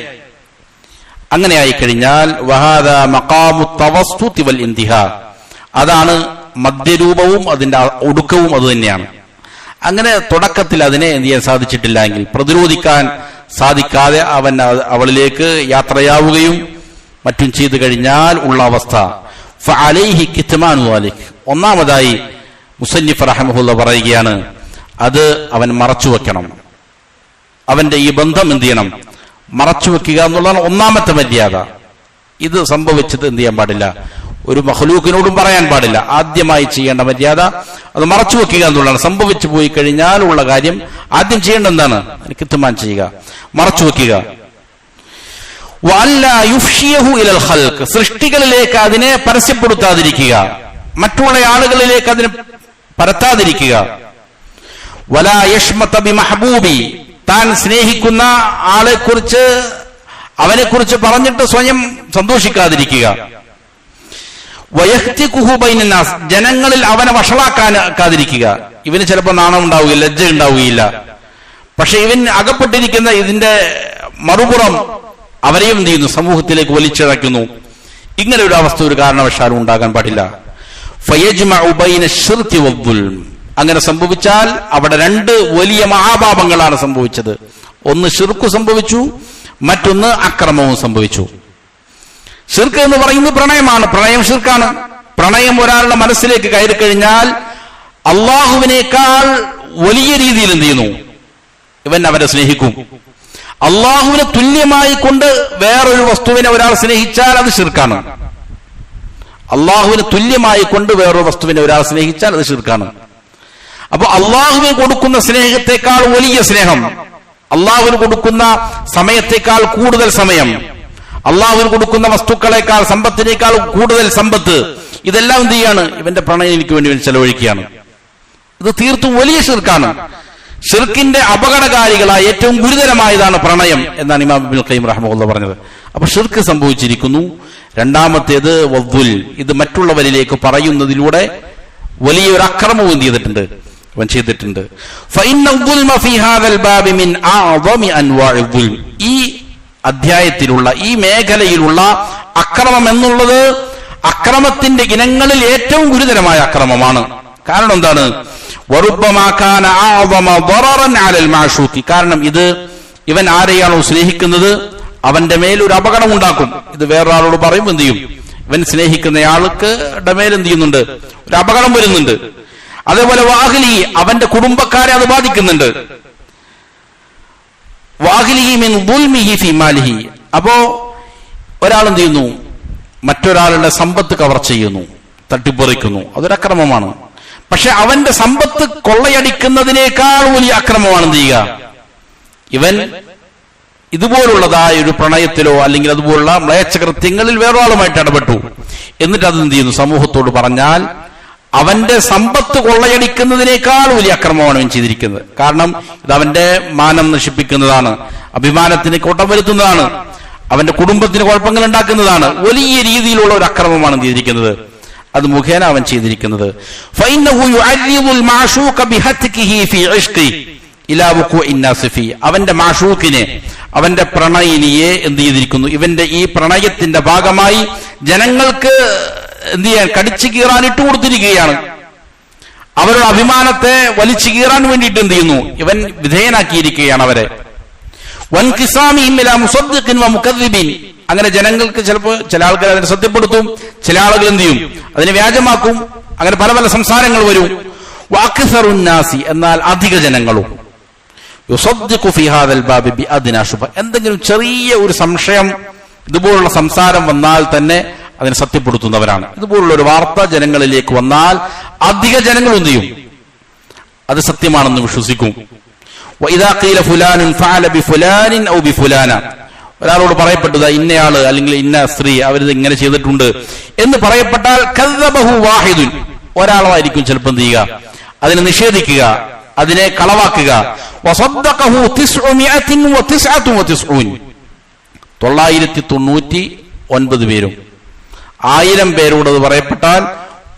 അങ്ങനെ ആയി കഴിഞ്ഞാൽ വഹാദാ മഖാമു തവസ്സുതി വൽ ഇന്തിഹാ, അതാണ് മധ്യരൂപവും അതിന്റെ ഒടുക്കവും അത് തന്നെയാണ്. അങ്ങനെ തുടക്കത്തിൽ അതിനെ എന്ത് ചെയ്യാൻ സാധിച്ചിട്ടില്ല എങ്കിൽ, പ്രതിരോധിക്കാൻ സാധിക്കാതെ അവൻ അവളിലേക്ക് യാത്രയാവുകയും മറ്റും ചെയ്തു കഴിഞ്ഞാൽ ഉള്ള അവസ്ഥ, ഫഅലൈഹി കിത്മാനു ദാലിക്, ഒന്നാമതായി മുസന്നിഫ് റഹിമഹുല്ലാഹ് പറയുകയാണ്, അത് അവൻ മറച്ചുവെക്കണം. അവന്റെ ഈ ബന്ധം എന്ത് ചെയ്യണം, മറച്ചുവെക്കുക എന്നുള്ളതാണ് ഒന്നാമത്തെ മര്യാദ. ഇത് സംഭവിച്ചത് എന്ത് ചെയ്യാൻ പാടില്ല, ഒരു മഖ്ലൂക്കിനോടും പറയാൻ പാടില്ല. ആദ്യമായി ചെയ്യേണ്ട മര്യാദ അത് മറച്ചുവെക്കുക എന്നുള്ളതാണ്. സംഭവിച്ചു പോയി കഴിഞ്ഞാൽ ഉള്ള കാര്യം ആദ്യം ചെയ്യേണ്ട എന്താണ്, കിത്മാൻ ചെയ്യുക, മറച്ചുവെക്കുക. വഅല്ലാ യുഫ്ഷിയഹു ഇലൽ ഖൽഖ്, സൃഷ്ടികളിലേക്ക് അതിനെ പരസ്യപ്പെടുത്താതിരിക്കുക, മറ്റുള്ള ആളുകളിലേക്ക് അതിനെ പരത്താതിരിക്കുക. വലാ യശ്മത ബിമഹബൂബി, താൻ സ്നേഹിക്കുന്ന ആളെ കുറിച്ച് അവനെ കുറിച്ച് പറഞ്ഞിട്ട് സ്വയം സന്തോഷിക്കാതിരിക്കുക. വയഹ്തികുഹു ബൈനന്നാസ്, ജനങ്ങളിൽ അവനെ വഷളാക്കാതിരിക്കുക. ഇവന് ചിലപ്പോൾ നാണം ഉണ്ടാവുകയില്ല, ലജ്ജ ഉണ്ടാവുകയില്ല, പക്ഷെ ഇവൻ അകപ്പെട്ടിരിക്കുന്ന ഇതിന്റെ മറുപുറം അവരെയും എന്ത് ചെയ്യുന്നു, സമൂഹത്തിലേക്ക് വലിച്ചിഴക്കുന്നു. ഇങ്ങനെ ഒരു അവസ്ഥ ഒരു കാരണവശാലും ഉണ്ടാകാൻ പാടില്ല. ഫയജ്മഉ ബൈന ശിർകി വദ്ദുൽം, അങ്ങനെ സംഭവിച്ചാൽ അവിടെ രണ്ട് വലിയ മഹാപാപങ്ങളാണ് സംഭവിച്ചത്. ഒന്ന് ശിർക്ക് സംഭവിച്ചു, മറ്റൊന്ന് അക്രമവും സംഭവിച്ചു. ശിർക്ക് എന്ന് പറയുന്നത് പ്രണയമാണ്. പ്രണയം ശിർക്കാണ്. പ്രണയം ഒരാളുടെ മനസ്സിലേക്ക് കയറി കഴിഞ്ഞാൽ അള്ളാഹുവിനേക്കാൾ വലിയ രീതിയിൽ എന്ത് ചെയ്യുന്നു, ഇവൻ അവരെ സ്നേഹിക്കും. അള്ളാഹുവിനെ തുല്യമായി കൊണ്ട് വേറൊരു വസ്തുവിനെ ഒരാൾ സ്നേഹിച്ചാൽ അത് ശിർക്കാണ്. അള്ളാഹുവിന് തുല്യമായി കൊണ്ട് വേറൊരു വസ്തുവിനെ ഒരാൾ സ്നേഹിച്ചാൽ അത് ശിർക്കാണ്. അപ്പൊ അള്ളാഹുവിന് കൊടുക്കുന്ന സ്നേഹത്തെക്കാൾ വലിയ സ്നേഹം, അള്ളാഹുവിന് കൊടുക്കുന്ന സമയത്തേക്കാൾ കൂടുതൽ സമയം, അള്ളാഹുവിന് കൊടുക്കുന്ന വസ്തുക്കളെക്കാൾ സമ്പത്തിനേക്കാൾ കൂടുതൽ സമ്പത്ത്, ഇതെല്ലാം എന്ത് ചെയ്യാണ്, ഇവന്റെ പ്രണയം എനിക്ക് വേണ്ടി ചെലവഴിക്കുകയാണ്. ഇത് തീർത്തും വലിയ ശിർക്കാണ്. ഷിർക്കിന്റെ അപകടകാരികളായ ഏറ്റവും ഗുരുതരമായതാണ് പ്രണയം എന്നാണ് ഇമാം ഇബ്നുൽ ഖയ്യിം റഹിമഹുല്ലാഹ് പറഞ്ഞത്. അപ്പൊ ഷിർക്ക് സംഭവിച്ചിരിക്കുന്നു. രണ്ടാമത്തേത് വദ്ദുൽ, ഇത് മറ്റുള്ളവരിലേക്ക് പറയുന്നതിലൂടെ വലിയൊരു അക്രമവും എന്ത് ചെയ്തിട്ടുണ്ട്, അവൻ ചെയ്തിട്ടുണ്ട്. ഈ അധ്യായത്തിലുള്ള ഈ മേഖലയിലുള്ള അക്രമം എന്നുള്ളത് അക്രമത്തിന്റെ ഇനങ്ങളിൽ ഏറ്റവും ഗുരുതരമായ അക്രമമാണ്. കാരണം എന്താണ്, കാരണം ഇത് ഇവൻ ആരെയാണോ സ്നേഹിക്കുന്നത് അവന്റെ മേലൊരു അപകടം ഉണ്ടാക്കും. ഇത് വേറൊരാളോട് പറയുമ്പോൾ എന്ത് ചെയ്യും, ഇവൻ സ്നേഹിക്കുന്ന ആൾക്ക് മേൽ എന്ത് ചെയ്യുന്നുണ്ട്, ഒരു അപകടം വരുന്നുണ്ട്. അതേപോലെ വാഹ്ലി, അവന്റെ കുടുംബക്കാരെ അത് ബാധിക്കുന്നുണ്ട്. വാഹ്ലിഹി മിൻ ദുൽമിഹി ഫീ മാലിഹി, അപ്പോ ഒരാൾ എന്ത് ചെയ്യുന്നു, മറ്റൊരാളുടെ സമ്പത്ത് കവർ ചെയ്യുന്നു, തട്ടിപ്പറിക്കുന്നു, അതൊരു അക്രമമാണ്. പക്ഷെ അവന്റെ സമ്പത്ത് കൊള്ളയടിക്കുന്നതിനേക്കാൾ വലിയ അക്രമമാണ് എന്ത് ചെയ്യുക, ഇവൻ ഇതുപോലുള്ളതായ ഒരു പ്രണയത്തിലോ അല്ലെങ്കിൽ അതുപോലുള്ള മ്ലേച്ഛകൃത്യങ്ങളിൽ വേറൊരാളുമായിട്ട് ഇടപെട്ടു, എന്നിട്ട് അത് എന്ത് ചെയ്യുന്നു, സമൂഹത്തോട് പറഞ്ഞാൽ അവന്റെ സമ്പത്ത് കൊള്ളയടിക്കുന്നതിനേക്കാൾ വലിയ അക്രമമാണ് അവൻ ചെയ്തിരിക്കുന്നത്. കാരണം ഇത് അവന്റെ മാനം നശിപ്പിക്കുന്നതാണ്, അഭിമാനത്തിന് കോട്ടം വരുത്തുന്നതാണ്, അവന്റെ കുടുംബത്തിന് കുഴപ്പങ്ങൾ ഉണ്ടാക്കുന്നതാണ്. വലിയ രീതിയിലുള്ള ഒരു അക്രമമാണ് ചെയ്തിരിക്കുന്നത്, അത് മുഖേന അവൻ ചെയ്തിരിക്കുന്നത്. അവന്റെ മാഷൂക്കിനെ, അവന്റെ പ്രണയിനിയെ എന്ത് ചെയ്തിരിക്കുന്നു, ഇവന്റെ ഈ പ്രണയത്തിന്റെ ഭാഗമായി ജനങ്ങൾക്ക് എന്ത് ചെയ്യാൻ, കടിച്ചു കീറാൻ ഇട്ടുകൊടുത്തിരിക്കുകയാണ്. അവരുടെ അഭിമാനത്തെ വലിച്ചു കീറാൻ വേണ്ടിയിട്ട് എന്ത് ചെയ്യുന്നു, ഇവൻ വിധേയനാക്കിയിരിക്കുകയാണ് അവരെ. അങ്ങനെ ജനങ്ങൾക്ക് ചിലപ്പോൾ ചില ആൾക്കാർ അതിനെ സത്യപ്പെടുത്തും, ചില ആളുകൾ എന്ത് ചെയ്യും, അതിനെ വ്യാജമാക്കും. അങ്ങനെ പല പല സംസാരങ്ങൾ വരും. വാക്സറുന്നാസി, എന്നാൽ അധിക ജനങ്ങളും എന്തെങ്കിലും ചെറിയ ഒരു സംശയം, ഇതുപോലുള്ള സംസാരം വന്നാൽ തന്നെ അതിനെ സത്യപ്പെടുത്തുന്നവരാണ്. ഇതുപോലുള്ള ഒരു വാർത്ത ജനങ്ങളിലേക്ക് വന്നാൽ അധിക ജനങ്ങൾ എന്ത് ചെയ്യും, അത് സത്യമാണെന്ന് വിശ്വസിക്കും. ഒരാളോട് പറയപ്പെട്ടത് ഇന്നയാള് അല്ലെങ്കിൽ ഇന്ന സ്ത്രീ അവരിത് ഇങ്ങനെ ചെയ്തിട്ടുണ്ട് എന്ന് പറയപ്പെട്ടാൽ കദ്ദബഹു വാഹിദുൻ, ഒരാളായിരിക്കും ചിലപ്പോൾ എന്ത് ചെയ്യുക, അതിനെ നിഷേധിക്കുക, അതിനെ കളവാക്കുക. വസദ്ദഖഹു 999 999 പേരും. 1000 പേരോട് അത് പറയപ്പെട്ടാൽ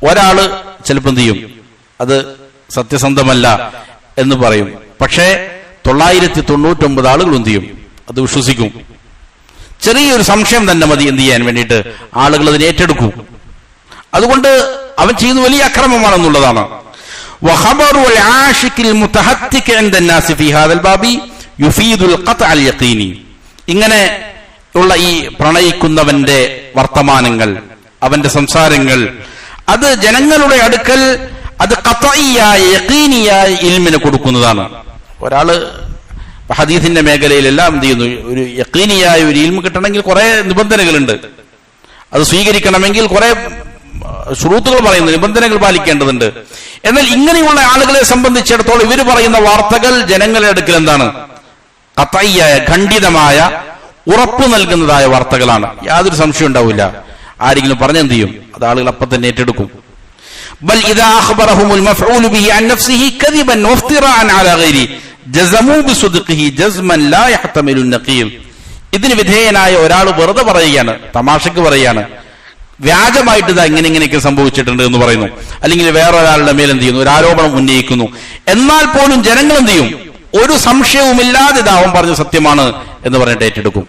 ഒരാള് ചിലപ്പോൾ എന്ത് ചെയ്യും, അത് സത്യസന്ധമല്ല എന്ന് പറയും. പക്ഷേ 999 ആളുകൾ എന്ത് ചെയ്യും, അത് വിശ്വസിക്കും. ചെറിയൊരു സംശയം തന്നെ മതി എന്ത് ചെയ്യാൻ വേണ്ടിയിട്ട് ആളുകൾ അതിനെ ഏറ്റെടുക്കും. അതുകൊണ്ട് അവൻ ചെയ്യുന്ന വലിയ അക്രമമാണെന്നുള്ളതാണ്. ഇങ്ങനെ ഉള്ള ഈ പ്രണയിക്കുന്നവന്റെ വർത്തമാനങ്ങൾ, അവന്റെ സംസാരങ്ങൾ, അത് ജനങ്ങളുടെ അടുക്കൽ അത് ഖത്ഈയായ യഖീനിയായ ഇൽമിനെ കൊടുക്കുന്നതാണ്. ഒരാള് ഹദീസിന്റെ മേഖലയിലെല്ലാം എന്ത് ചെയ്യുന്നു, ഒരു യഖീനിയായ ഒരു ഇൽമ് കിട്ടണമെങ്കിൽ കുറെ നിബന്ധനകളുണ്ട്. അത് സ്വീകരിക്കണമെങ്കിൽ കുറെ ശുറൂത്തുകൾ പറയുന്നു, നിബന്ധനകൾ പാലിക്കേണ്ടതുണ്ട്. എന്നാൽ ഇങ്ങനെയുള്ള ആളുകളെ സംബന്ധിച്ചിടത്തോളം ഇവർ പറയുന്ന വാർത്തകൾ ജനങ്ങളുടെ അടുക്കൽ എന്താണ്, ഖത്ഈയായ ഖണ്ഡിതമായ ഉറപ്പ് നൽകുന്നതായ വാർത്തകളാണ്. യാതൊരു സംശയം ഉണ്ടാവില്ല. ആരെങ്കിലും പറഞ്ഞെന്ത് ചെയ്യും, അത് ആളുകൾ അപ്പം തന്നെ ഏറ്റെടുക്കും. ബൽ ഇദാ അഖ്ബറഹുൽ മഫ്ഊലു ബിഹി അൻ നഫ്സിഹി കദിബൻ വഫ്തിറാഅൻ അലാ ഗൈരി ജസമു ബിസുദ്ഖിഹി ജസ്മൻ ലാ യഹ്തമിലു നഖീൽ. ഇതിന് വിധേയനായ ഒരാൾ വെറുതെ പറയുകയാണ്, തമാശക്ക് പറയുകയാണ്, വ്യാജമായിട്ട് ഇതാ ഇങ്ങനെയൊക്കെ സംഭവിച്ചിട്ടുണ്ട് എന്ന് പറയുന്നു, അല്ലെങ്കിൽ വേറൊരാളുടെ മേൽ എന്ത് ചെയ്യുന്നു, ഒരു ആരോപണം ഉന്നയിക്കുന്നു. എന്നാൽ പോലും ജനങ്ങൾ എന്ത് ചെയ്യും, ഒരു സംശയവുമില്ലാതെ ഇത് അവൻ പറഞ്ഞ സത്യമാണ് എന്ന് പറഞ്ഞിട്ട് ഏറ്റെടുക്കും.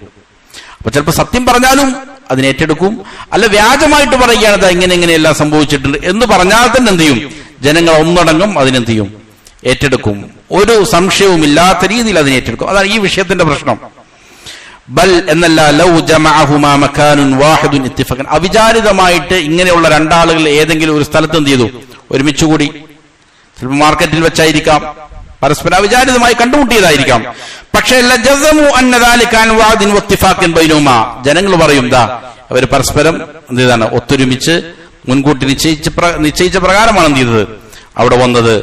അപ്പൊ ചിലപ്പോൾ സത്യം പറഞ്ഞാലും അതിനെ ഏറ്റെടുക്കും. അല്ല വ്യാജമായിട്ട് പറയുകയാണ് ഇതാ ഇങ്ങനെയെല്ലാം സംഭവിച്ചിട്ടുണ്ട് എന്ന് പറഞ്ഞാൽ തന്നെ എന്ത് ചെയ്യും, ജനങ്ങൾ ഒന്നടങ്കം അതിനെന്ത് ചെയ്യും, ഏറ്റെടുക്കും. ഒരു സംശയവുമില്ലാത്ത രീതിയിൽ അതിനെ ഏറ്റെടുക്കും. അതാണ് ഈ വിഷയത്തിന്റെ പ്രശ്നം. ബൽ എന്നല്ല ലൗ ജമഅഹുമാ മകാനുൻ വാഹിദുൻ ഇത്തിഫഖൻ, അവിചാരിതമായിട്ട് ഇങ്ങനെയുള്ള രണ്ടാളുകൾ ഏതെങ്കിലും ഒരു സ്ഥലത്ത് എന്ത് ചെയ്തു, ഒരുമിച്ചുകൂടി, ചിലപ്പോൾ മാർക്കറ്റിൽ വെച്ചായിരിക്കാം, പരസ്പരം അവിചാരിതമായി കണ്ടുമുട്ടിയതായിരിക്കാം. പക്ഷേ ലജസമു അന്ന ദാലിക അൻ വഅദിൻ വഇത്തിഫാഖിൻ ബൈനഹുമാ, ജനങ്ങൾ പറയും ദാ അവർ പരസ്പരം എന്ത് ചെയ്താണ്, ഒത്തൊരുമിച്ച് മുൻകൂട്ടി നിശ്ചയിച്ച പ്രകാരമാണ് എന്ത് ചെയ്തത് അവിടെ വന്നത്.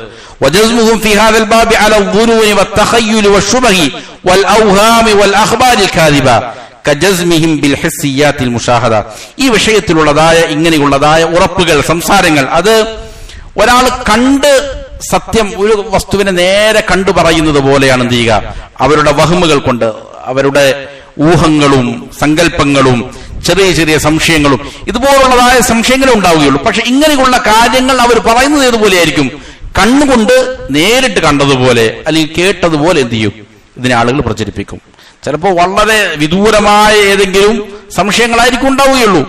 وجزمهم في هذا الباب على الظنون والتخيل والشبه والأوهام والأخبار الكاذبة كجزمهم بالحسيات المشاهدة. ഈ വിഷയത്തിലുള്ളതായ ഇങ്ങനെയുള്ളതായ ഉറപ്പുകൾ, സംസാരങ്ങൾ, അത് ഒരാൾ കണ്ട് സത്യം ഒരു വസ്തുവിനെ നേരെ കണ്ടു പറയുന്നത് പോലെയാണ് എന്ത് ചെയ്യുക, അവരുടെ വഹമുകൾ കൊണ്ട്, അവരുടെ ഊഹങ്ങളും സങ്കല്പങ്ങളും ചെറിയ സംശയങ്ങളും, ഇതുപോലുള്ളതായ സംശയങ്ങളെ ഉണ്ടാവുകയുള്ളൂ. പക്ഷെ ഇങ്ങനെയുള്ള കാര്യങ്ങൾ അവർ പറയുന്നത് ഏതുപോലെയായിരിക്കും, കണ്ണുകൊണ്ട് നേരിട്ട് കണ്ടതുപോലെ അല്ലെങ്കിൽ കേട്ടതുപോലെ എന്ത് ചെയ്യും, ഇതിനെ ആളുകൾ പ്രചരിപ്പിക്കും. ചിലപ്പോൾ വളരെ വിദൂരമായ ഏതെങ്കിലും സംശയങ്ങളായിരിക്കും ഉണ്ടാവുകയുള്ളൂ.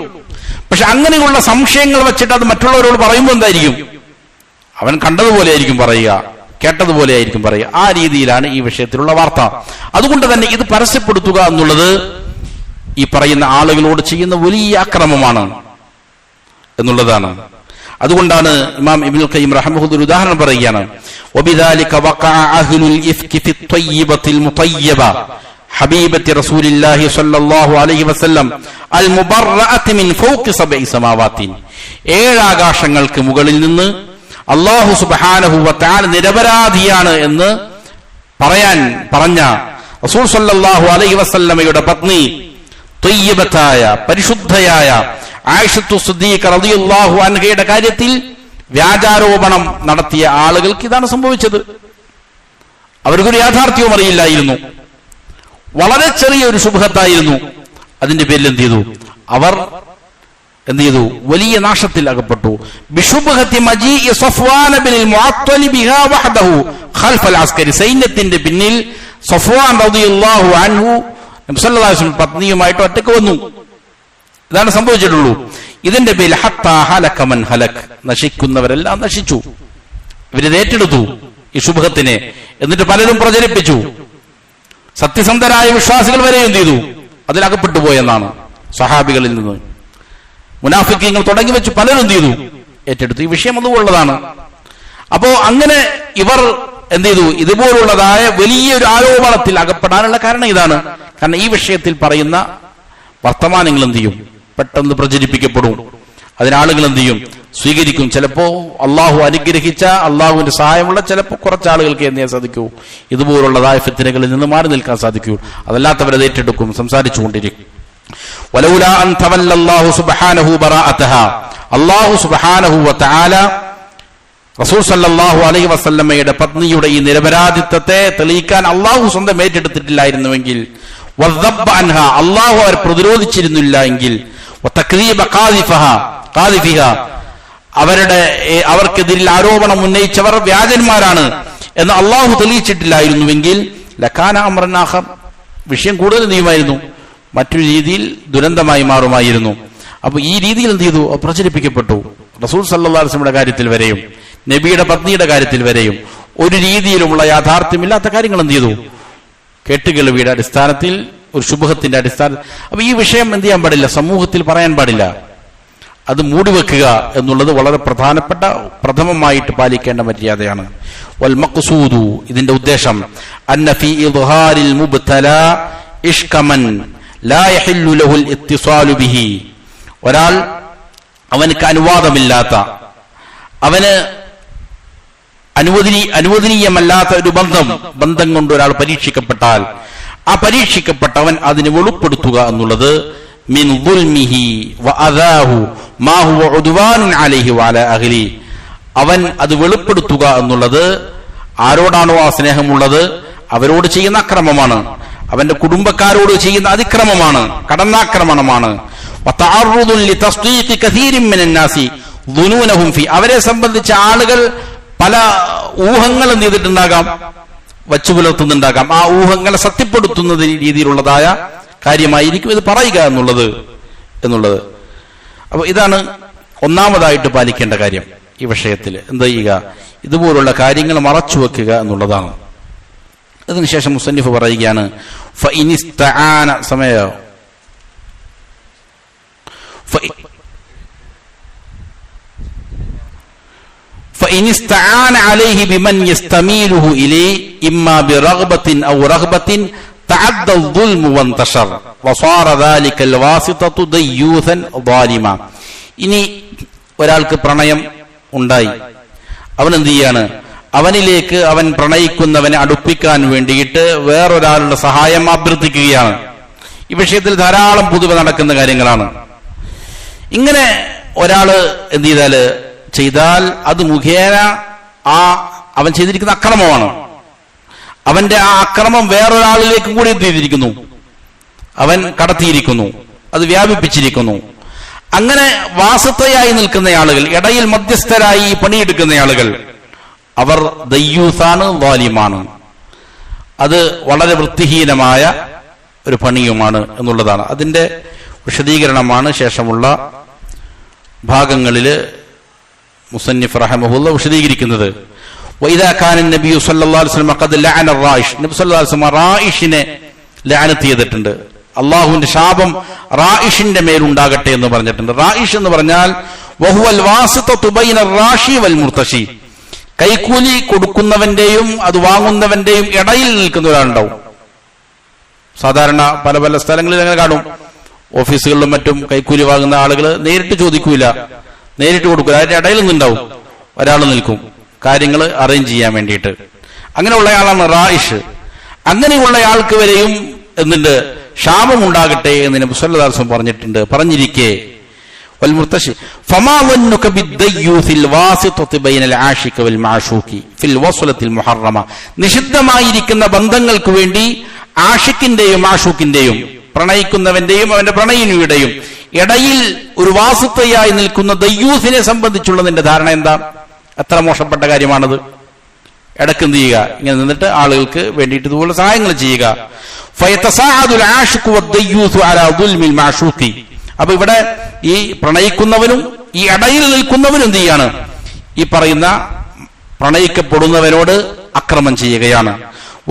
പക്ഷെ അങ്ങനെയുള്ള സംശയങ്ങൾ വെച്ചിട്ട് അത് മറ്റുള്ളവരോട് പറയുമ്പോൾ എന്തായിരിക്കും, അവൻ കണ്ടതുപോലെ ആയിരിക്കും പറയുക, കേട്ടതുപോലെ ആയിരിക്കും പറയുക. ആ രീതിയിലാണ് ഈ വിഷയത്തിലുള്ള വാർത്ത. അതുകൊണ്ട് തന്നെ ഇത് പരസ്യപ്പെടുത്തുക എന്നുള്ളത് ഈ പറയുന്ന ആളുകളോട് ചെയ്യുന്ന വലിയ അക്രമമാണ് എന്നുള്ളതാണ്. അതുകൊണ്ടാണ് ഇമാം ഇബ്നുൽ ഖയ്യിം റഹിമഹുല്ലാഹ് ഒരു ഉദാഹരണം പറയുകയാണ്. വബിദാലിക വഖഅ അഹ്ലുൽ ഇഫ്കി ഫി ത്വയ്യിബത്തിൽ മുതയ്യിബ ഹബീബത്തി റസൂലില്ലാഹി സ്വല്ലല്ലാഹു അലൈഹി വസല്ലം അൽ മുബറഅത്തി മിൻ ഫൗഖി സബഇ സമാവാത്തിൻ. 7 ആകാശങ്ങൾക്ക് മുകളിൽ നിന്ന് അല്ലാഹു സുബ്ഹാനഹു വ തആല നിരപരാധിയാണ് എന്ന് പറഞ്ഞ റസൂൽ സ്വല്ലല്ലാഹു അലൈഹി വസല്ലമയുടെ പത്നി ത്വയ്യിബത്തായ പരിശുദ്ധയായ ആയിഷത്തു സിദ്ദീഖ റളിയല്ലാഹു അൻഹയുടെ കാര്യത്തിൽ വ്യാജാരോപണം നടത്തിയ ആളുകൾക്ക് ഇതാണ് സംഭവിച്ചത്. അവർക്കൊരു യാഥാർത്ഥ്യവും അറിയില്ലായിരുന്നു, വളരെ ചെറിയൊരു ശുബ്ഹത്തായിരുന്നു. അതിന്റെ പേരിൽ എന്ത് ചെയ്തു, അവർ എന്ത് ചെയ്തു, വലിയ നാശത്തിൽ അകപ്പെട്ടു. ബിശുബ്ഹത്തി മജീഇ സഫ്വാൻ ബിൽ മുഅത്തലി ബിഹാ വഹദഹു ഖൽഫൽ അസ്കരി, സൈന്യത്തിന്റെ പിന്നിൽ സഫ്വാൻ റളിയല്ലാഹു അൻഹു നബി സല്ലല്ലാഹു അലൈഹി വസല്ലം പത്നിയുമായിട്ട് ഒറ്റയ്ക്ക് വന്നു. ഇതാണ് സംഭവിച്ചിട്ടുള്ളൂ. ഇതിന്റെ പേരിൽ ഹത്താ ഹലക മൻ ഹലക്, നശിക്കുന്നവരെല്ലാം നശിച്ചു. ഇവരിത് ഏറ്റെടുത്തു ഈ ശുബ്ഹത്തിനെ. എന്നിട്ട് പലരും പ്രചരിപ്പിച്ചു. സത്യസന്ധരായ വിശ്വാസികൾ വരെ എന്ത് ചെയ്തു, അതിലകപ്പെട്ടു പോയെന്നാണ്. സഹാബികളിൽ നിന്ന് മുനാഫിക്കീങ്ങൾ തുടങ്ങി വെച്ച് പലരും എന്ത് ചെയ്തു, ഏറ്റെടുത്തു. ഈ വിഷയം അതുള്ളതാണ്. അപ്പോ അങ്ങനെ ഇവർ എന്ത് ചെയ്തു, ഇതുപോലുള്ളതായ വലിയൊരു ആരോപണത്തിൽ അകപ്പെടാനുള്ള കാരണം ഇതാണ്. കാരണം ഈ വിഷയത്തിൽ പറയുന്ന വർത്തമാനങ്ങൾ എന്ത് ചെയ്യും, പെട്ടെന്ന് പ്രചരിപ്പിക്കപ്പെടും. അതിനാളുകൾ എന്ത് ചെയ്യും, സ്വീകരിക്കും. ചിലപ്പോ അള്ളാഹു അനുഗ്രഹിച്ച, അള്ളാഹുവിന്റെ സഹായമുള്ള ചിലപ്പോൾ കുറച്ചാളുകൾക്ക് എന്നേ സാധിക്കൂ ഇതുപോലുള്ളതായ ഫിത്നകളിൽ നിന്ന് മാറി നിൽക്കാൻ സാധിക്കൂ. അതല്ലാത്തവരത് ഏറ്റെടുക്കും, സംസാരിച്ചുകൊണ്ടിരിക്കും. വലൗലാ അൻ തവല്ലല്ലാഹു സുബ്ഹാനഹു ബറാഅതഹാ, അല്ലാഹു സുബ്ഹാനഹു വ തആല റസൂൽ സല്ലല്ലാഹു അലൈഹി വസല്ലമയുടെ പത്നിയുടെ ഈ നിരപരാധിത്വത്തെ തെളിയിക്കാൻ അള്ളാഹു സ്വന്തം ഏറ്റെടുത്തിട്ടില്ലായിരുന്നുവെങ്കിൽ, വദബ്ബ അൻഹാ, അള്ളാഹു അവർ പ്രതിരോധിച്ചിരുന്നില്ല എങ്കിൽ, വതക്ദീബ ഖാദിഫിഹാ, അവർക്കെതിരിൽ ആരോപണം ഉന്നയിച്ചവർ വ്യാജന്മാരാണ് എന്ന് അള്ളാഹു തെളിയിച്ചിട്ടില്ലായിരുന്നുവെങ്കിൽ, ലകാന അംറൻ ആഖർ, വിഷയം കൂടുതൽ നീയുമായിരുന്നു, മറ്റൊരു രീതിയിൽ ദുരന്തമായി മാറുമായിരുന്നു. അപ്പൊ ഈ രീതിയിൽ എന്ത് ചെയ്തു? പ്രചരിപ്പിക്കപ്പെട്ടു. റസൂൽ സല്ലല്ലാഹു അലൈഹി വസല്ലമയുടെ കാര്യത്തിൽ വരെയും നബിയുടെ പത്നിയുടെ കാര്യത്തിൽ വരെയും ഒരു രീതിയിലുമുള്ള യാഥാർത്ഥ്യമില്ലാത്ത കാര്യങ്ങൾ എന്ത് ചെയ്തു? കേട്ടുകേൾവിയുടെ അടിസ്ഥാനത്തിൽ, ഒരു ശുഭത്തിന്റെ അടിസ്ഥാനത്തിൽ. അപ്പൊ ഈ വിഷയം എന്ത് ചെയ്യാൻ പാടില്ല? സമൂഹത്തിൽ പറയാൻ പാടില്ല. അത് മൂടിവെക്കുക എന്നുള്ളത് വളരെ പ്രധാനപ്പെട്ട, പ്രഥമമായിട്ട് പാലിക്കേണ്ട മര്യാദയാണ്. വൽ മഖ്സൂദു, ഇതിന്റെ ഉദ്ദേശം, അന്ന ഫീ ഇദ്ഹാരിൽ മുബ്തലാ ഇഷ്കമൻ ലാ യഹില്ലു ലഹുൽ ഇത്തിസാലു ബിഹി, ഒരാൾ അവനക്ക് അനുവാദമില്ലാത്ത, അവന് അനുവദനീയമല്ലാത്ത ഒരു ബന്ധം കൊണ്ട് ഒരാൾ പരീക്ഷിക്കപ്പെട്ടാൽ, ആ പരീക്ഷിക്കപ്പെട്ടവൻ അതിന് വെളിപ്പെടുത്തുക എന്നുള്ളത് മിൻ ദുൽമിഹി വ അദാഹു മാ ഹുവ ഉദ്വാനുൻ അലൈഹി വ അലാ അഹ്ലി, അവൻ അത് വെളിപ്പെടുത്തുക എന്നുള്ളത് ആരോടാണോ ആ സ്നേഹമുള്ളത് അവരോട് ചെയ്യുന്ന അക്രമമാണ്, അവന്റെ കുടുംബക്കാരോട് ചെയ്യുന്ന അതിക്രമമാണ്, കടന്നാക്രമണമാണ്. അവരെ സംബന്ധിച്ച ആളുകൾ പല ഊഹങ്ങൾ എന്ത് ചെയ്തിട്ടുണ്ടാകാം? വച്ചു പുലർത്തുന്നുണ്ടാകാം. ആ ഊഹങ്ങളെ സത്യപ്പെടുത്തുന്ന രീതിയിലുള്ളതായ കാര്യമായിരിക്കും ഇത് പറയുക എന്നുള്ളത്. അപ്പൊ ഇതാണ് ഒന്നാമതായിട്ട് പാലിക്കേണ്ട കാര്യം ഈ വിഷയത്തിൽ. എന്ത് ചെയ്യുക? ഇതുപോലുള്ള കാര്യങ്ങൾ മറച്ചു വെക്കുക എന്നുള്ളതാണ്. അതിനുശേഷം മുസന്നിഫ് പറയുകയാണ്, ഫഇനിസ്തആന, സമയോ ഫഇനിസ്തആന അലൈഹി ബിമൻ യസ്തമീലുഹു ഇലൈഹി ഇമ്മാ ബിറഗ്ബത്തിൻ ഔ റഗ്ബത്തിൻ തഅദ്ദ الظلم വൻതശർ വസാറ ذلك الواسطة ദയ്യൂസൻ ظالമ. ഇനി ഒരാൾക്ക് പ്രണയം ഉണ്ടായി, അവൻ എന്ത് ചെയ്യാണ്? അവനിലേക്ക് അവൻ പ്രണയിക്കുന്നവനെ അടുപ്പിക്കാൻ വേണ്ടിയിട്ട് വേറൊരാളുടെ സഹായം അഭ്യർത്ഥിക്കുകയാണ്. ഈ വിഷയത്തിൽ ധാരാളം പൊതുവെ നടക്കുന്ന കാര്യങ്ങളാണ്. ഇങ്ങനെ ഒരാള് എന്ത് ചെയ്താൽ അത് മുഖേന അവൻ ചെയ്തിരിക്കുന്ന അക്രമമാണ്. അവന്റെ ആ അക്രമം വേറൊരാളിലേക്കും കൂടി എന്ത് ചെയ്തിരിക്കുന്നു? അവൻ കടത്തിയിരിക്കുന്നു, അത് വ്യാപിപ്പിച്ചിരിക്കുന്നു. അങ്ങനെ വാസത്തയായി നിൽക്കുന്ന ആളുകൾ, ഇടയിൽ മധ്യസ്ഥരായി പണിയെടുക്കുന്ന ആളുകൾ, അവർ ദയ്യൂസാണ്, വാലിമാണ്. അത് വളരെ വൃത്തിഹീനമായ ഒരു പണിയുമാണ് എന്നുള്ളതാണ്. അതിന്റെ വിശദീകരണമാണ് ശേഷമുള്ള ഭാഗങ്ങളിൽ മുസന്നിഫ് റഹ്മഹുല്ലാഹ് വിശദീകരിക്കുന്നത്. വഇദാ കാന നബി സല്ലല്ലാഹു അലൈഹി വസല്ലം ഖദ് ലഅന റായിഷ്, നബി സല്ലല്ലാഹു അലൈഹി വസല്ലം റായിഷിനെ ലഅനത്ത് ചെയ്തിട്ടുണ്ട്. അള്ളാഹുവിന്റെ ശാപം റായിഷിന്റെ മേലുണ്ടാകട്ടെ എന്ന് പറഞ്ഞിട്ടുണ്ട്. റായിഷ് എന്ന് പറഞ്ഞാൽ വഹുവൽ വാസിതതു ബൈന റാഷി വൽ മുർതശി, കൈക്കൂലി കൊടുക്കുന്നവന്റെയും അത് വാങ്ങുന്നവന്റെയും ഇടയിൽ നിൽക്കുന്ന ഒരാളുണ്ടാവും. സാധാരണ പല പല സ്ഥലങ്ങളിൽ അങ്ങനെ കാണും. ഓഫീസുകളിലും മറ്റും കൈക്കൂലി വാങ്ങുന്ന ആളുകൾ നേരിട്ട് ചോദിക്കൂല, നേരിട്ട് കൊടുക്കൂല, അതിന്റെ ഇടയിൽ നിന്നുണ്ടാവും ഒരാൾ നിൽക്കും കാര്യങ്ങൾ അറേഞ്ച് ചെയ്യാൻ വേണ്ടിയിട്ട്. അങ്ങനെയുള്ളയാളാണ് റായിഷ്. അങ്ങനെയുള്ളയാൾക്ക് വരെയും എന്നിട്ട് ക്ഷാമം ഉണ്ടാകട്ടെ എന്ന് നബി സല്ലല്ലാഹു അലൈഹി വസല്ലം പറഞ്ഞിട്ടുണ്ട്. പറഞ്ഞിരിക്കെ والمرتشي فما ظنك بالديوث الواسطة بين العاشق والمعشوق في الوصلة المحرمة, നിഷിദ്ധമായിരിക്കുന്ന ബന്ധങ്ങൾക്ക് വേണ്ടി ആഷിക്കിന്റെയും ആഷൂക്കിന്റെയും, പ്രണയിക്കുന്നവന്റെയും അവന്റെ പ്രണയിനിയുടെയും ഇടയിൽ ഒരു വാസുത്തയായി നിൽക്കുന്ന ദയ്യൂസിനെ സംബന്ധിച്ചുള്ള നിന്റെ ധാരണ എന്താ? എത്ര മോശപ്പെട്ട കാര്യമാണത്. ഇടക്ക് എന്ത് ചെയ്യുക? ഇങ്ങനെ നിന്നിട്ട് ആളുകൾക്ക് വേണ്ടിയിട്ട് ഇതുപോലെ സഹായങ്ങൾ ചെയ്യുക. ഫയതസാഅദുൽ ആഷിഖു വദ്ദയ്യൂസു അലാ ദുൽമിൽ മഅശൂഖി. അപ്പൊ ഇവിടെ ഈ പ്രണയിക്കുന്നവനും ഈ ഇടയിൽ നിൽക്കുന്നവനും എന്ത് ചെയ്യാണ്? ഈ പറയുന്ന പ്രണയിക്കപ്പെടുന്നവനോട് അക്രമം ചെയ്യുകയാണ്.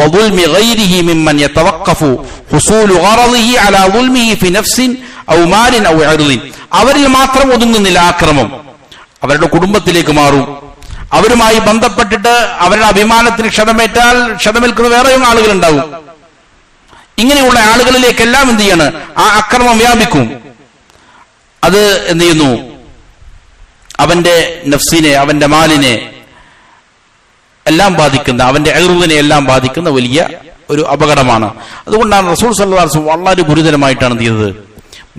വദുൽമി ഗൈരിഹി മിമ്മൻ യതവഖഫു ഹുസൂലു ഗറദിഹി അലാ ദുൽമിഹി ഫി നഫ്സിൻ ഔ മാലിൻ ഔ ഇർദിൻ. അവരിൽ മാത്രം ഒതുങ്ങുന്നില്ല ആക്രമം, അവരുടെ കുടുംബത്തിലേക്ക് മാറും. അവരുമായി ബന്ധപ്പെട്ടിട്ട് അവരുടെ അഭിമാനത്തിന് ക്ഷതമേറ്റാൽ ക്ഷതമേൽക്കുന്ന വേറെയും ആളുകൾ ഉണ്ടാവും. ഇങ്ങനെയുള്ള ആളുകളിലേക്കെല്ലാം എന്ത് ചെയ്യാണ്? ആ അക്രമം വ്യാപിക്കും. അത് എന്ത് ചെയ്യുന്നു? അവന്റെ നഫ്സിനെ, അവന്റെ മാലിനെ എല്ലാം ബാധിക്കുന്ന, അവന്റെ ഇർദിനെ എല്ലാം ബാധിക്കുന്ന വലിയ ഒരു അപകടമാണ്. അതുകൊണ്ടാണ് റസൂൽ സല്ലല്ലാഹു അലൈഹി വസല്ലം വളരെ ഗുരുതരമായിട്ടാണ് എന്ത് ചെയ്തത്?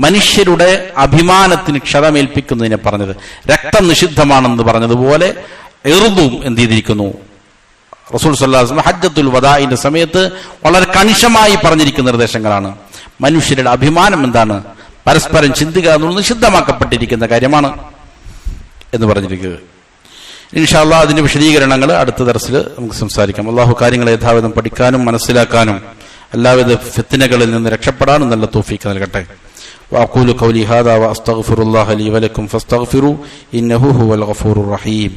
മനുഷ്യരുടെ അഭിമാനത്തിന് ക്ഷതമേൽപ്പിക്കുന്നതിനെ പറഞ്ഞത്. രക്തം നിഷിദ്ധമാണെന്ന് പറഞ്ഞതുപോലെ ഇർദും എന്ത് ചെയ്തിരിക്കുന്നു? റസൂൽ സല്ലല്ലാഹു അലൈഹി വസല്ലം ഹജ്ജത്തുൽ വദാഇന്റെ സമയത്ത് വളരെ കണിശമായി പറഞ്ഞിരിക്കുന്ന നിർദ്ദേശങ്ങളാണ്. മനുഷ്യരുടെ അഭിമാനം എന്താണ്? പരസ്പരം ചിന്തിക്കുക എന്നുള്ളത് നിഷിദ്ധമാക്കപ്പെട്ടിരിക്കുന്ന കാര്യമാണ് എന്ന് പറഞ്ഞിരിക്കുന്നത്. ഇൻഷാ അല്ലാഹ് അതിന്റെ വിശദീകരണങ്ങൾ അടുത്ത ദർസിൽ നമുക്ക് സംസാരിക്കാം. അല്ലാഹു കാര്യങ്ങളെ യഥാവിധം പഠിക്കാനും മനസ്സിലാക്കാനും എല്ലാവിധ ഫിത്നകളിൽ നിന്ന് രക്ഷപ്പെടാനും നല്ല തൗഫീഖ് നൽകട്ടെ. വഅഖൂലു ഖൗലി ഹാദാ വഅസ്തഗ്ഫിറുല്ലാഹ ലീ വലക്കും ഫസ്തഗ്ഫിറൂ ഇന്നഹു ഹുവൽ ഗഫൂറുർ റഹീം.